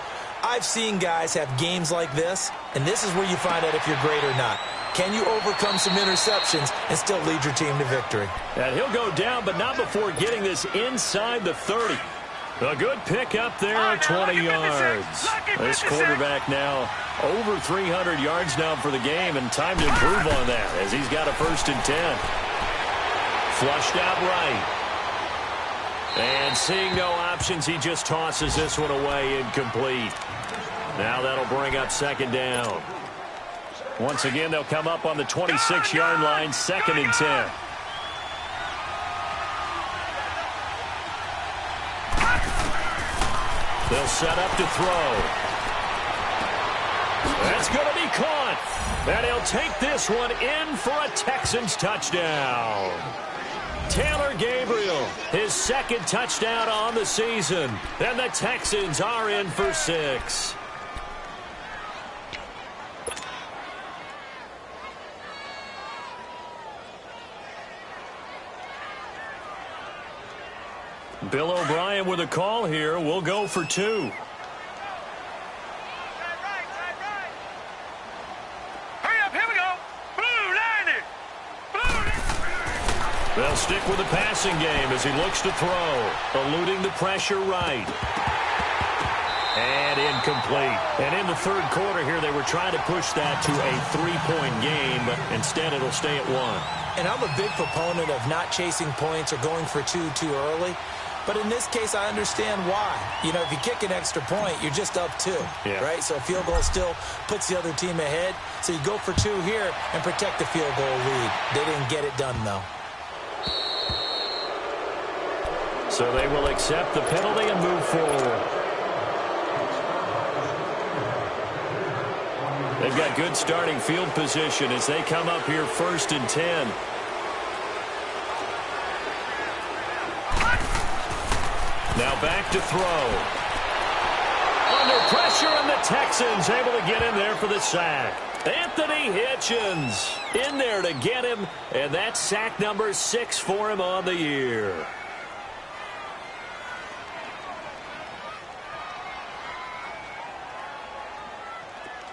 I've seen guys have games like this, and this is where you find out if you're great or not. Can you overcome some interceptions and still lead your team to victory? And he'll go down, but not before getting this inside the 30. A good pick up there at 20 yards. This quarterback now over 300 yards now for the game, and time to improve on that as he's got a 1st and 10. Flushed out right. And seeing no options, he just tosses this one away incomplete. Now that'll bring up 2nd down. Once again, they'll come up on the 26-yard line, 2nd and 10. They'll set up to throw. That's going to be caught. And he'll take this one in for a Texans touchdown. Taylor Gabriel, his 2nd touchdown on the season. And the Texans are in for 6. Bill O'Brien with a call here. We'll go for 2. Hurry up, here we go. Blue line. They'll stick with the passing game as he looks to throw. Eluding the pressure right. And incomplete. And in the third quarter here, they were trying to push that to a 3-point game, but instead it'll stay at 1. And I'm a big proponent of not chasing points or going for two too early. But in this case, I understand why. You know, if you kick an extra point, you're just up 2, right? So a field goal still puts the other team ahead. So you go for 2 here and protect the field goal lead. They didn't get it done, though. So they will accept the penalty and move forward. They've got good starting field position as they come up here 1st and 10. Now back to throw. Under pressure, and the Texans able to get in there for the sack. Anthony Hitchens in there to get him, and that's sack number 6 for him on the year.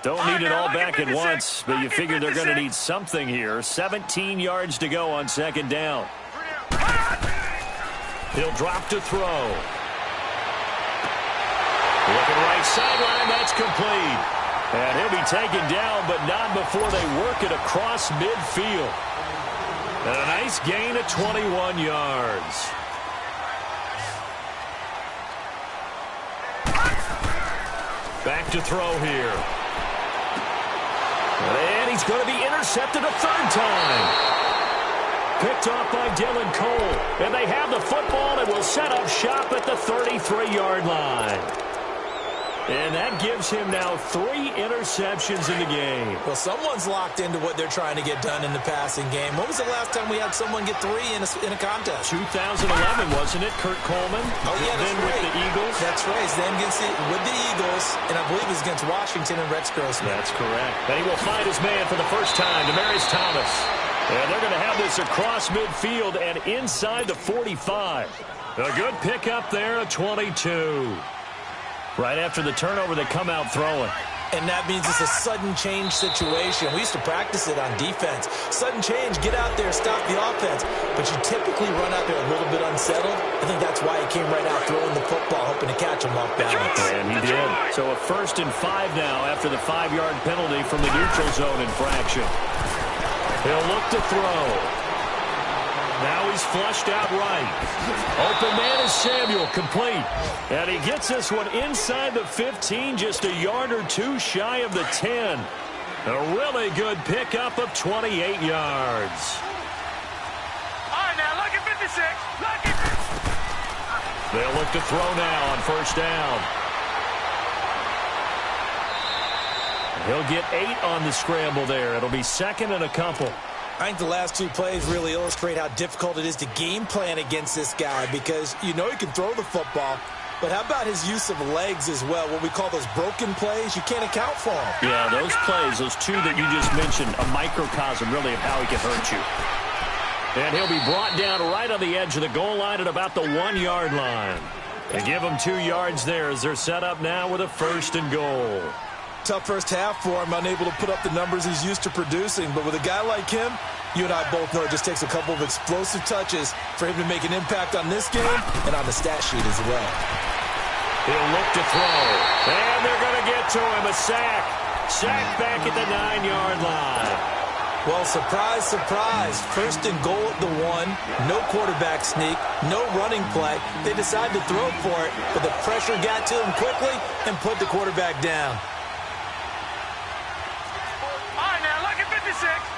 Don't need it all back at once, but you figure they're going to need something here. 17 yards to go on 2nd down. He'll drop to throw. Looking right sideline, that's complete. And he'll be taken down, but not before they work it across midfield. And a nice gain of 21 yards. Back to throw here. And he's going to be intercepted a 3rd time. Picked off by Dylan Cole. And they have the football and will set up shop at the 33-yard line. And that gives him now 3 interceptions in the game. Well, someone's locked into what they're trying to get done in the passing game. When was the last time we had someone get 3 in a contest? 2011, wasn't it, Kurt Coleman? Oh, yeah, that's then right. With the Eagles? That's right. Then with the Eagles, and I believe it was against Washington and Rex Grossman. That's correct. And he will find his man for the first time, Demaryius Thomas. And they're going to have this across midfield and inside the 45. A good pickup there, a 22. Right after the turnover, they come out throwing. And that means it's a sudden change situation. We used to practice it on defense. Sudden change, get out there, stop the offense. But you typically run out there a little bit unsettled. I think that's why he came right out throwing the football, hoping to catch him off balance. And he did. So a 1st and 5 now after the 5-yard penalty from the neutral zone infraction. He'll look to throw. Now he's flushed out right. Open man is Samuel, complete. And he gets this one inside the 15, just a yard or 2 shy of the 10. A really good pickup of 28 yards. All right, now, lucky 56. Lucky. They'll look to throw now on 1st down. He'll get 8 on the scramble there. It'll be 2nd and a couple. I think the last 2 plays really illustrate how difficult it is to game plan against this guy because you know he can throw the football, but how about his use of legs as well, what we call those broken plays? You can't account for them. Yeah, those plays, those 2 that you just mentioned, a microcosm really of how he can hurt you. And he'll be brought down right on the edge of the goal line at about the 1-yard line. They give him 2 yards there as they're set up now with a 1st and goal. Tough first half for him, unable to put up the numbers he's used to producing. But with a guy like him, you and I both know it just takes a couple of explosive touches for him to make an impact on this game and on the stat sheet as well. He'll look to throw. And they're going to get to him. A sack. Sack back at the 9-yard line. Well, surprise, surprise. 1st and goal at the 1. No quarterback sneak. No running play. They decide to throw for it, but the pressure got to him quickly and put the quarterback down.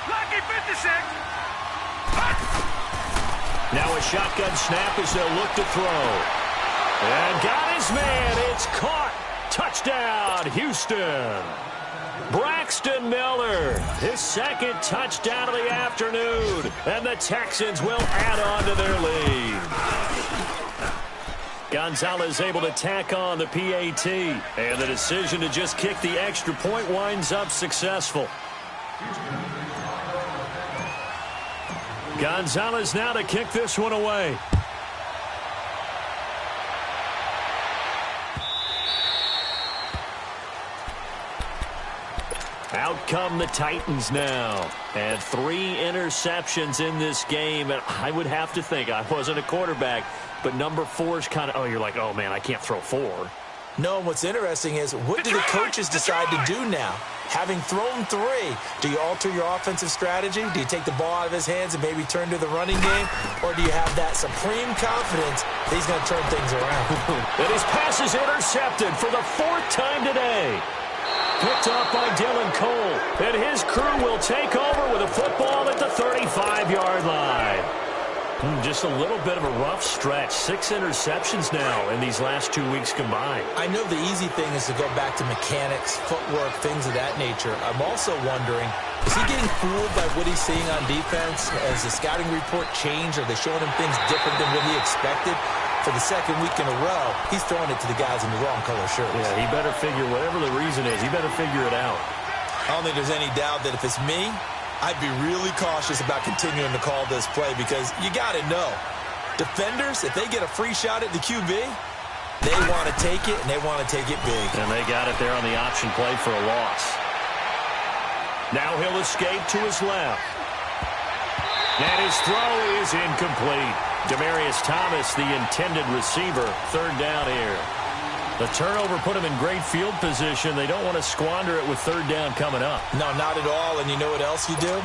Lucky 56. Now a shotgun snap as they'll look to throw. And got his man. It's caught. Touchdown, Houston. Braxton Miller, his 2nd touchdown of the afternoon. And the Texans will add on to their lead. Gonzalez able to tack on the PAT. And the decision to just kick the extra point winds up successful. Gonzalez now to kick this one away. Out come the Titans now. And 3 interceptions in this game. And I would have to think, I wasn't a quarterback, but number 4 is kind of, oh, you're like, oh, man, I can't throw 4. No, and what's interesting is, what do the coaches decide to do now? Having thrown 3, do you alter your offensive strategy? Do you take the ball out of his hands and maybe turn to the running game? Or do you have that supreme confidence that he's going to turn things around? And his pass is intercepted for the 4th time today. Picked up by Dylan Cole. And his crew will take over with a football at the 35-yard line. Just a little bit of a rough stretch. 6 interceptions now in these last 2 weeks combined. I know the easy thing is to go back to mechanics, footwork, things of that nature. I'm also wondering, is he getting fooled by what he's seeing on defense? Has the scouting report changed? Are they showing him things different than what he expected? For the 2nd week in a row, he's throwing it to the guys in the wrong color shirts. Yeah, he better figure, whatever the reason is, he better figure it out. I don't think there's any doubt that if it's me, I'd be really cautious about continuing to call this play, because you got to know, defenders, if they get a free shot at the QB, they want to take it, and they want to take it big. And they got it there on the option play for a loss. Now he'll escape to his left. And his throw is incomplete. Demaryius Thomas, the intended receiver, 3rd down here. The turnover put him in great field position. They don't want to squander it with 3rd down coming up. No, not at all. And you know what else you do?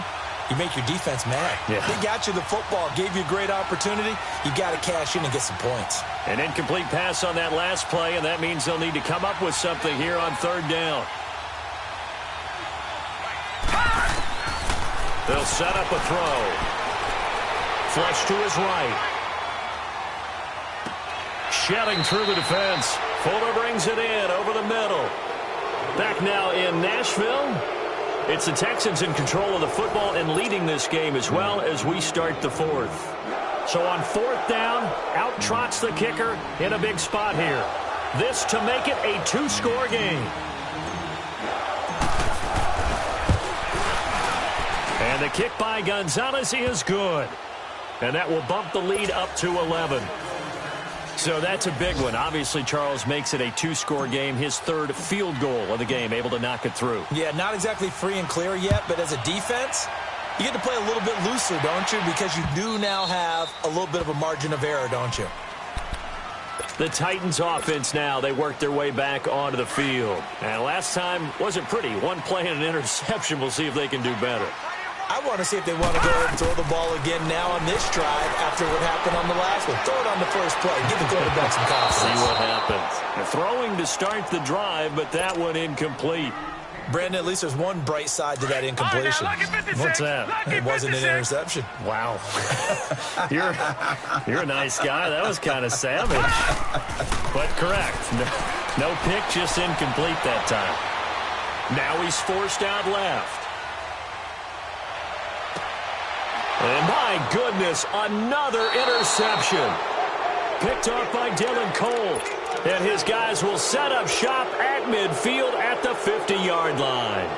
You make your defense mad. Yeah. They got you the football, gave you a great opportunity. You got to cash in and get some points. An incomplete pass on that last play, and that means they'll need to come up with something here on 3rd down. They'll set up a throw. Flush to his right. Shelling through the defense. Fuller brings it in over the middle. Back now in Nashville. It's the Texans in control of the football and leading this game as well as we start the 4th. So on 4th down, out trots the kicker in a big spot here. This to make it a 2-score game. And the kick by Gonzalez is good. And that will bump the lead up to 11. So that's a big one. Obviously, Charles makes it a 2-score game, his 3rd field goal of the game, able to knock it through. Yeah, not exactly free and clear yet, but as a defense, you get to play a little bit looser, don't you? Because you do now have a little bit of a margin of error, don't you? The Titans offense now, they work their way back onto the field. And last time wasn't pretty. 1 play and an interception. We'll see if they can do better. I want to see if they want to go ahead and throw the ball again now on this drive after what happened on the last one. Throw it on the first play. Give the quarterback some confidence. See what happens. They're throwing to start the drive, but that one incomplete. Brandon, at least there's one bright side to that incompletion. What's that? It wasn't an interception. Wow. You're a nice guy. That was kind of savage. But correct. No pick, just incomplete that time. Now he's forced out left. And my goodness, another interception. Picked off by Dylan Cole. And his guys will set up shop at midfield at the 50-yard line.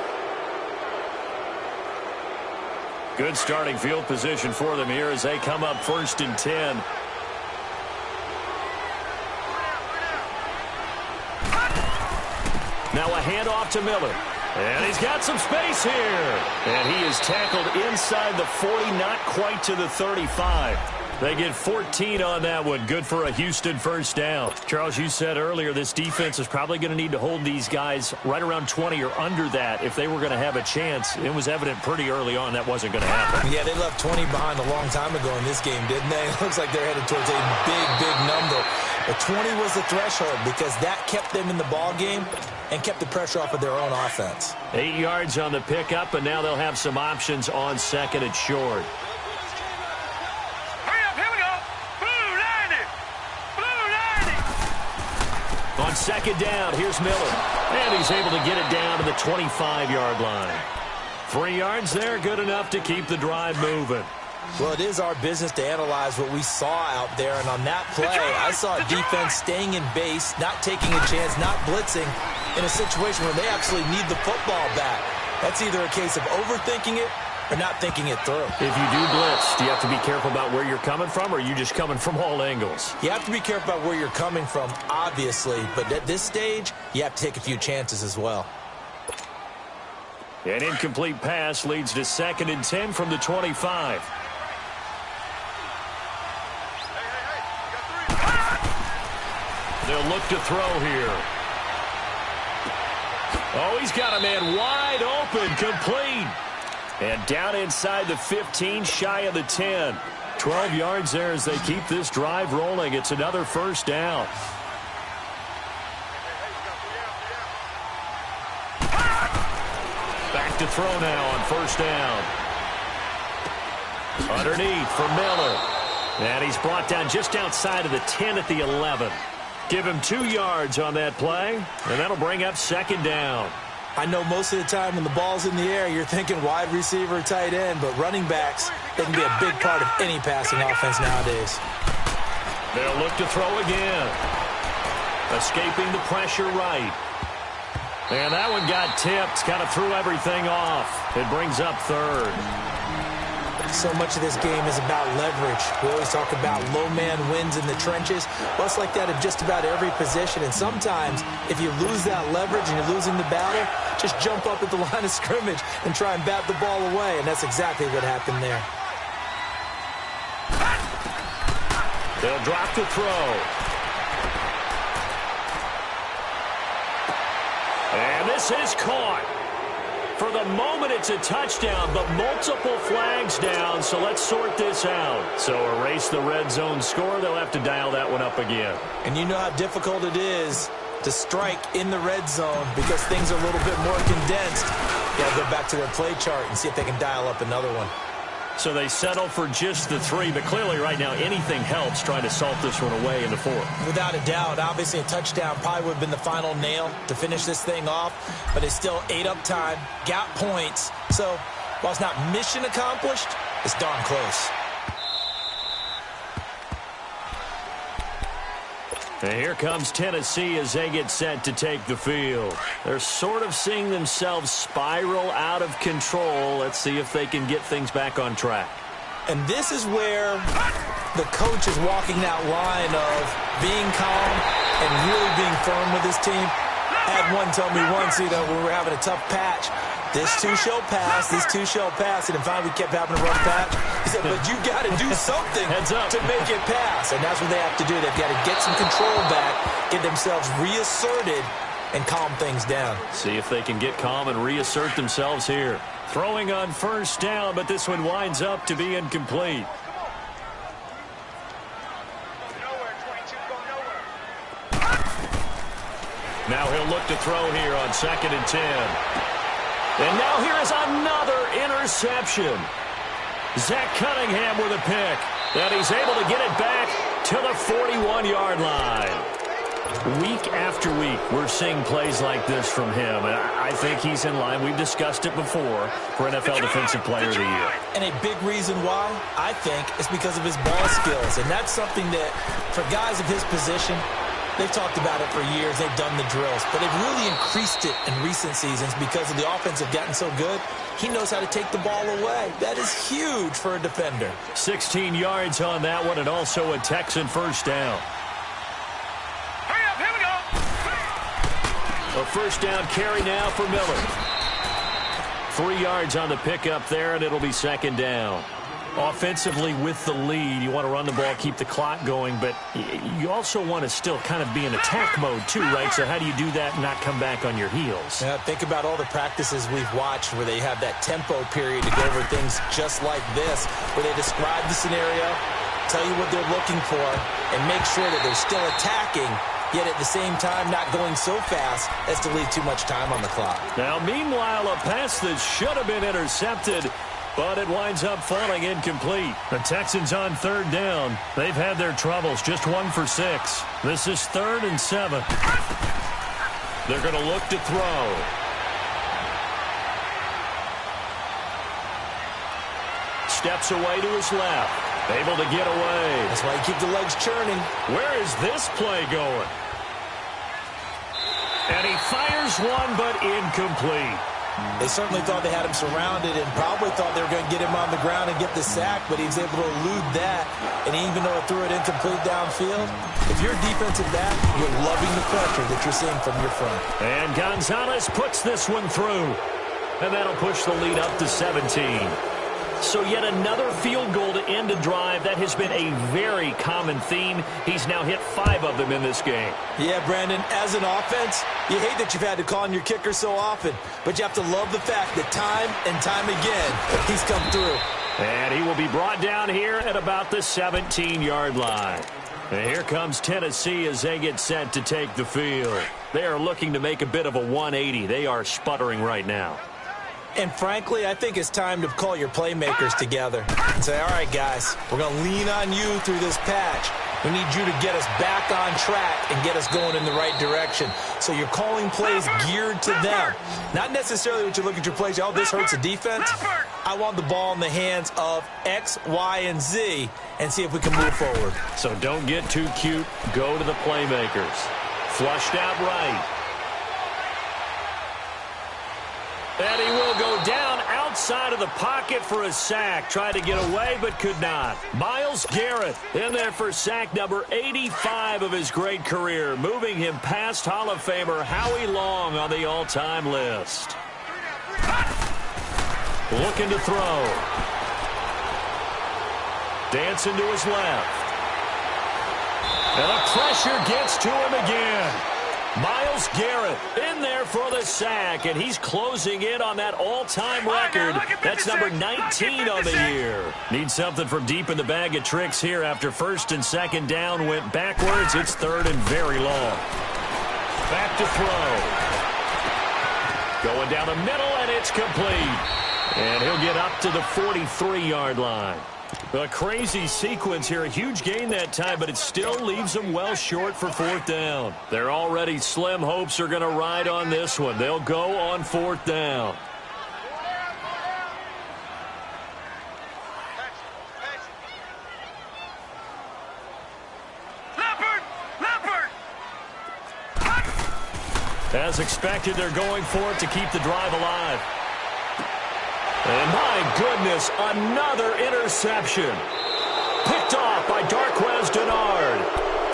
Good starting field position for them here as they come up 1st and 10. Now a handoff to Miller. And he's got some space here. And he is tackled inside the 40, not quite to the 35. They get 14 on that one. Good for a Houston 1st down. Charles, you said earlier this defense is probably going to need to hold these guys right around 20 or under that if they were going to have a chance. It was evident pretty early on that wasn't going to happen. Yeah, they left 20 behind a long time ago in this game, didn't they? It looks like they're headed towards a big, big number. But 20 was the threshold because that kept them in the ball game and kept the pressure off of their own offense. 8 yards on the pickup, and now they'll have some options on 2nd and short. Hurry up, here we go. Blue 90. Blue 90. On 2nd down, here's Miller. And he's able to get it down to the 25-yard line. 3 yards there, good enough to keep the drive moving. Well, it is our business to analyze what we saw out there, and on that play, I saw defense staying in base, not taking a chance, not blitzing in a situation where they actually need the football back. That's either a case of overthinking it or not thinking it through. If you do blitz, do you have to be careful about where you're coming from, or are you just coming from all angles? You have to be careful about where you're coming from, obviously, but at this stage, you have to take a few chances as well. An incomplete pass leads to 2nd and 10 from the 25. They'll look to throw here. Oh, he's got a man wide open, complete. And down inside the 15, shy of the 10. 12 yards there as they keep this drive rolling. It's another first down. Back to throw now on first down. Underneath for Miller. And he's brought down just outside of the 10 at the 11. Give him 2 yards on that play, and that'll bring up second down. I know most of the time when the ball's in the air, you're thinking wide receiver, tight end, but running backs, they can be a big part of any passing offense nowadays. They'll look to throw again. Escaping the pressure right. And that one got tipped, kind of threw everything off. It brings up third. So much of this game is about leverage. We always talk about low man wins in the trenches. Well, it's like that in just about every position. And sometimes, if you lose that leverage and you're losing the battle, just jump up at the line of scrimmage and try and bat the ball away. And that's exactly what happened there. They'll drop to throw. And this is caught. For the moment, it's a touchdown, but multiple flags down, so let's sort this out. So erase the red zone score. They'll have to dial that one up again. And you know how difficult it is to strike in the red zone because things are a little bit more condensed. Got to go back to their play chart and see if they can dial up another one. So they settle for just the 3, but clearly right now anything helps trying to salt this one away in the 4th. Without a doubt, obviously a touchdown probably would have been the final nail to finish this thing off, but it's still ate up time, got points. So while it's not mission accomplished, it's darn close. And here comes Tennessee as they get set to take the field. They're sort of seeing themselves spiral out of control. Let's see if they can get things back on track. And this is where the coach is walking that line of being calm and really being firm with his team. I had one tell me once, when we were having a tough patch, this too shall pass, this too shall pass. And then finally we kept having a rough patch. He said, but you got to do something to make it pass. And that's what they have to do. They've got to get some control back, get themselves reasserted, and calm things down. See if they can get calm and reassert themselves here. Throwing on first down, but this one winds up to be incomplete. Now he'll look to throw here on 2nd and 10. And now here is another interception. Zach Cunningham with a pick. And he's able to get it back to the 41-yard line. Week after week, we're seeing plays like this from him. And I think he's in line. We've discussed it before for NFL Defensive Player of the Year. And a big reason why, I think, is because of his ball skills. And that's something that, for guys of his position, they've talked about it for years. They've done the drills. But they've really increased it in recent seasons because of the offense have gotten so good. He knows how to take the ball away. That is huge for a defender. 16 yards on that one, and also a Texan first down. Hurry up, here we go. A first down carry now for Miller. 3 yards on the pickup there, and it'll be second down. Offensively with the lead, you want to run the ball, keep the clock going, but you also want to still kind of be in attack mode too, right? So how do you do that and not come back on your heels? Yeah, think about all the practices we've watched where they have that tempo period to go over things just like this, where they describe the scenario, tell you what they're looking for, and make sure that they're still attacking, yet at the same time not going so fast as to leave too much time on the clock. Now, meanwhile, a pass that should have been intercepted, but it winds up falling incomplete. The Texans on third down. They've had their troubles, just 1 for 6. This is 3rd and 7. They're going to look to throw. Steps away to his left. Able to get away. That's why you keep the legs churning. Where is this play going? And he fires one, but incomplete. They certainly thought they had him surrounded and probably thought they were going to get him on the ground and get the sack, but he was able to elude that. And even though it threw it incomplete downfield, if you're a defensive back, you're loving the pressure that you're seeing from your front. And Gonzalez puts this one through. And that'll push the lead up to 17. So yet another field goal to end a drive. That has been a very common theme. He's now hit 5 of them in this game. Yeah, Brandon, as an offense, you hate that you've had to call on your kicker so often, but you have to love the fact that time and time again, he's come through. And he will be brought down here at about the 17-yard line. And here comes Tennessee as they get set to take the field. They are looking to make a bit of a 180. They are sputtering right now. And frankly, I think it's time to call your playmakers together and say, all right, guys, we're going to lean on you through this patch. We need you to get us back on track and get us going in the right direction. So you're calling plays geared to them. Not necessarily what you look at your plays, oh, this hurts the defense. I want the ball in the hands of X, Y, and Z and see if we can move forward. So don't get too cute. Go to the playmakers. Flushed out right. And he will go down outside of the pocket for a sack. Tried to get away, but could not. Myles Garrett in there for sack number 85 of his great career, moving him past Hall of Famer Howie Long on the all-time list. Looking to throw. Dancing to his left. And the pressure gets to him again. Myles Garrett in there for the sack, and he's closing in on that all-time record. That's number 19 on the year. Need something from deep in the bag of tricks here after first and second down went backwards. It's third and very long. Back to throw. Going down the middle, and it's complete. And he'll get up to the 43-yard line. A crazy sequence here. A huge gain that time, but it still leaves them well short for fourth down. Their already slim hopes are going to ride on this one. They'll go on fourth down. As expected, they're going for it to keep the drive alive. And my goodness, another interception. Picked off by Darqueze Dennard.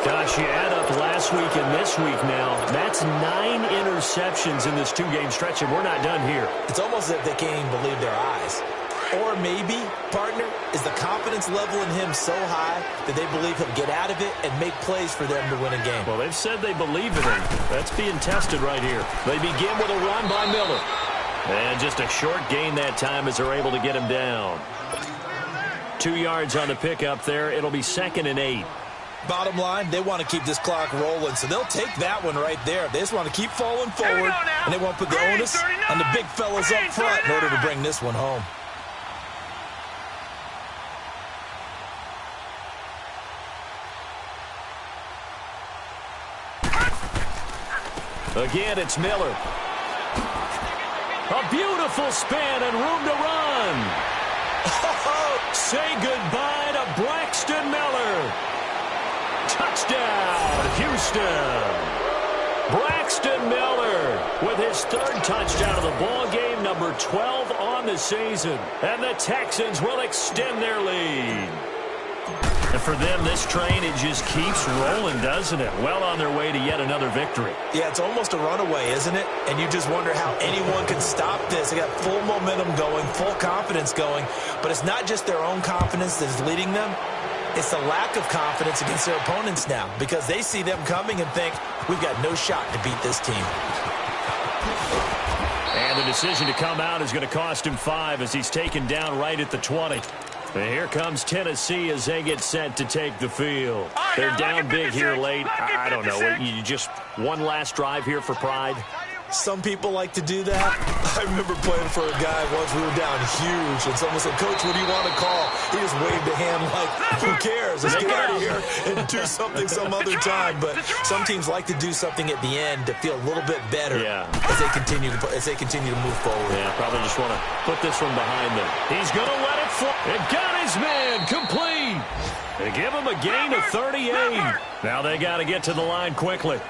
Gosh, you add up last week and this week now. That's 9 interceptions in this 2-game stretch, and we're not done here. It's almost as if they can't even believe their eyes. Or maybe, partner, is the confidence level in him so high that they believe he'll get out of it and make plays for them to win a game. Well, they've said they believe in him. That's being tested right here. They begin with a run by Miller. And just a short gain that time as they're able to get him down. 2 yards on the pickup there. It'll be 2nd and 8. Bottom line, they want to keep this clock rolling, so they'll take that one right there. They just want to keep falling forward, and they won't put the onus on the big fellas up front in order to bring this one home. Again, it's Miller. A beautiful spin and room to run. Say goodbye to Braxton Miller. Touchdown, Houston. Braxton Miller with his 3rd touchdown of the ball game, number 12 on the season. And the Texans will extend their lead. And for them, this train, it just keeps rolling, doesn't it? Well on their way to yet another victory. Yeah, it's almost a runaway, isn't it? And you just wonder how anyone can stop this. They got full momentum going, full confidence going. But it's not just their own confidence that is leading them. It's the lack of confidence against their opponents now because they see them coming and think, we've got no shot to beat this team. And the decision to come out is going to cost him 5 as he's taken down right at the 20. And here comes Tennessee as they get set to take the field. They're down big here late. I don't know. You just one last drive here for pride? Some people like to do that. I remember playing for a guy once. We were down huge, and someone said, Coach, what do you want to call? He just waved a hand like, who cares? Let's get out of here and do something some other time. But some teams like to do something at the end to feel a little bit better as they continue to move forward. Yeah, probably just want to put this one behind them. He's going to let it fly. It got his man complete. They give him a gain of 38. Now they got to get to the line quickly.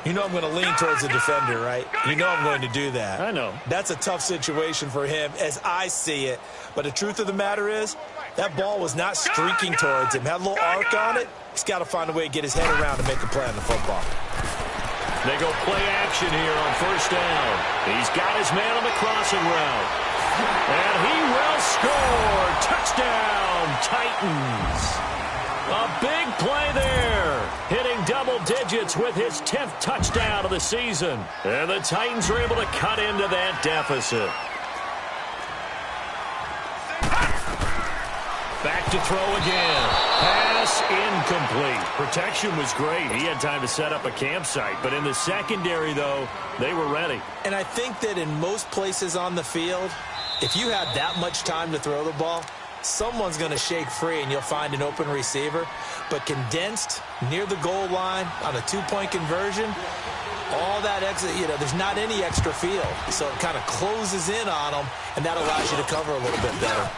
You know I'm going to lean towards the defender, right? You know I'm going to do that. I know. That's a tough situation for him as I see it. But the truth of the matter is, that ball was not streaking towards him. Had a little arc on it. He's got to find a way to get his head around to make a play on the football. They go play action here on first down. He's got his man on the crossing route. And he will score. Touchdown, Titans. A big play there. Hitting double digits with his 10th touchdown of the season. And the Titans are able to cut into that deficit. Back to throw again. Pass incomplete. Protection was great. He had time to set up a campsite. But in the secondary, though, they were ready. And I think that in most places on the field, if you have that much time to throw the ball, someone's going to shake free and you'll find an open receiver. But condensed near the goal line on a two-point conversion, all that exit, there's not any extra field. So it kind of closes in on them, and that allows you to cover a little bit better.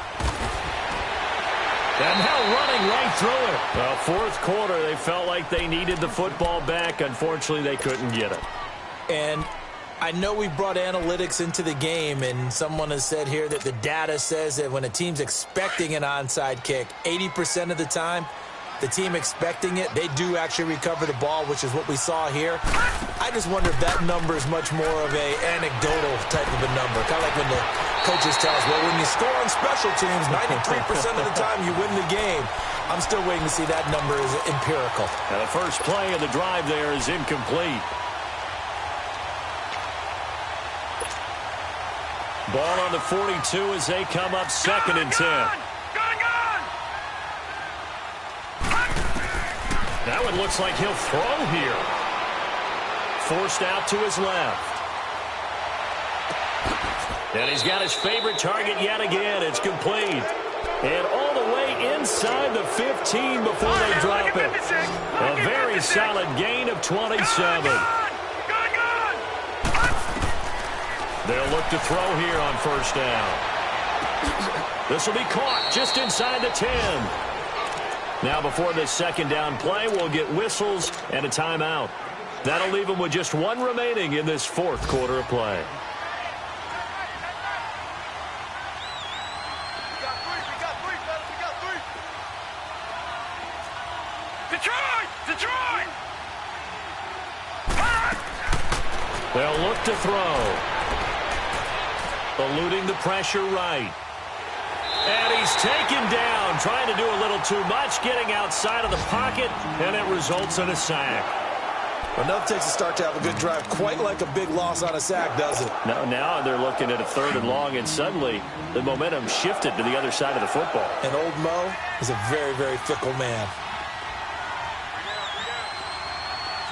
And now running right through it. Well, fourth quarter, they felt like they needed the football back. Unfortunately, they couldn't get it. And I know we brought analytics into the game, and someone has said here that the data says that when a team's expecting an onside kick, 80% of the time, the team expecting it, they do actually recover the ball, which is what we saw here. I just wonder if that number is much more of a anecdotal type of a number. Kind of like when the coaches tell us, well, when you score on special teams, 93% of the time you win the game. I'm still waiting to see that number is empirical. And the first play of the drive there is incomplete. Ball on the 42 as they come up 2nd and 10. That one looks like he'll throw here. Forced out to his left. And he's got his favorite target yet again. It's complete. And all the way inside the 15 before they drop it. A very solid gain of 27. They'll look to throw here on first down. This will be caught just inside the 10. Now before this second down play, we'll get whistles and a timeout. That'll leave them with just one remaining in this fourth quarter of play. Detroit! They'll look to throw. Eluding the pressure right. And he's taken down, trying to do a little too much, getting outside of the pocket, and it results in a sack. Enough takes a start to have a good drive, quite like a big loss on a sack, does it? Now they're looking at a 3rd and long, and suddenly the momentum shifted to the other side of the football. And old Mo is a very, very fickle man.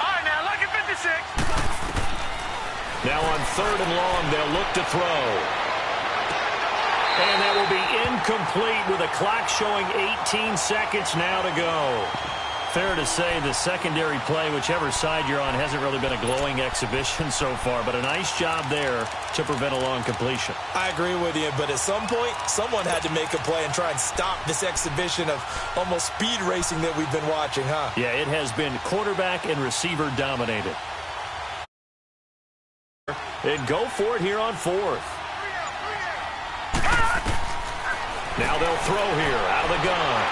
All right, now, look at 56. Now on 3rd and long, they'll look to throw. And that will be incomplete with a clock showing 18 seconds now to go. Fair to say the secondary play, whichever side you're on, hasn't really been a glowing exhibition so far, but a nice job there to prevent a long completion. I agree with you, but at some point, someone had to make a play and try and stop this exhibition of almost speed racing that we've been watching, huh? Yeah, it has been quarterback and receiver dominated. And go for it here on 4th. Now they'll throw here out of the gun.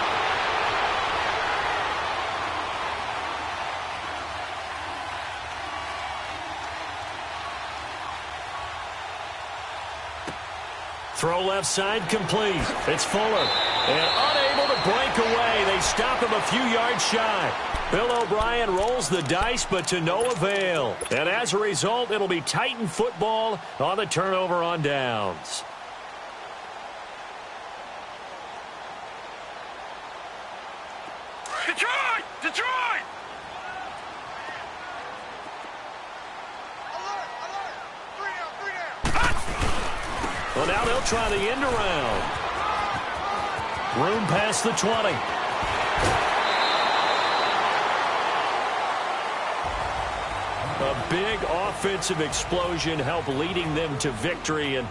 Throw left side complete. It's Fuller. And unable to break away. They stop him a few yards shy. Bill O'Brien rolls the dice, but to no avail. And as a result, it'll be Titan football on the turnover on downs. Detroit! Well, now they'll try the end around. Room past the 20. A big offensive explosion helped leading them to victory. And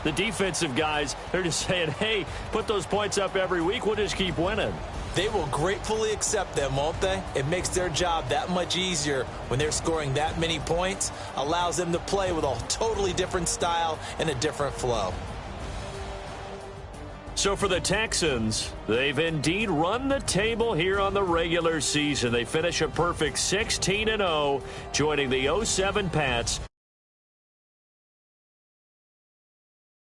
the defensive guys, they're just saying, hey, put those points up every week. We'll just keep winning. They will gratefully accept them, won't they? It makes their job that much easier when they're scoring that many points. Allows them to play with a totally different style and a different flow. So for the Texans, they've indeed run the table here on the regular season. They finish a perfect 16-0, joining the 07 Pats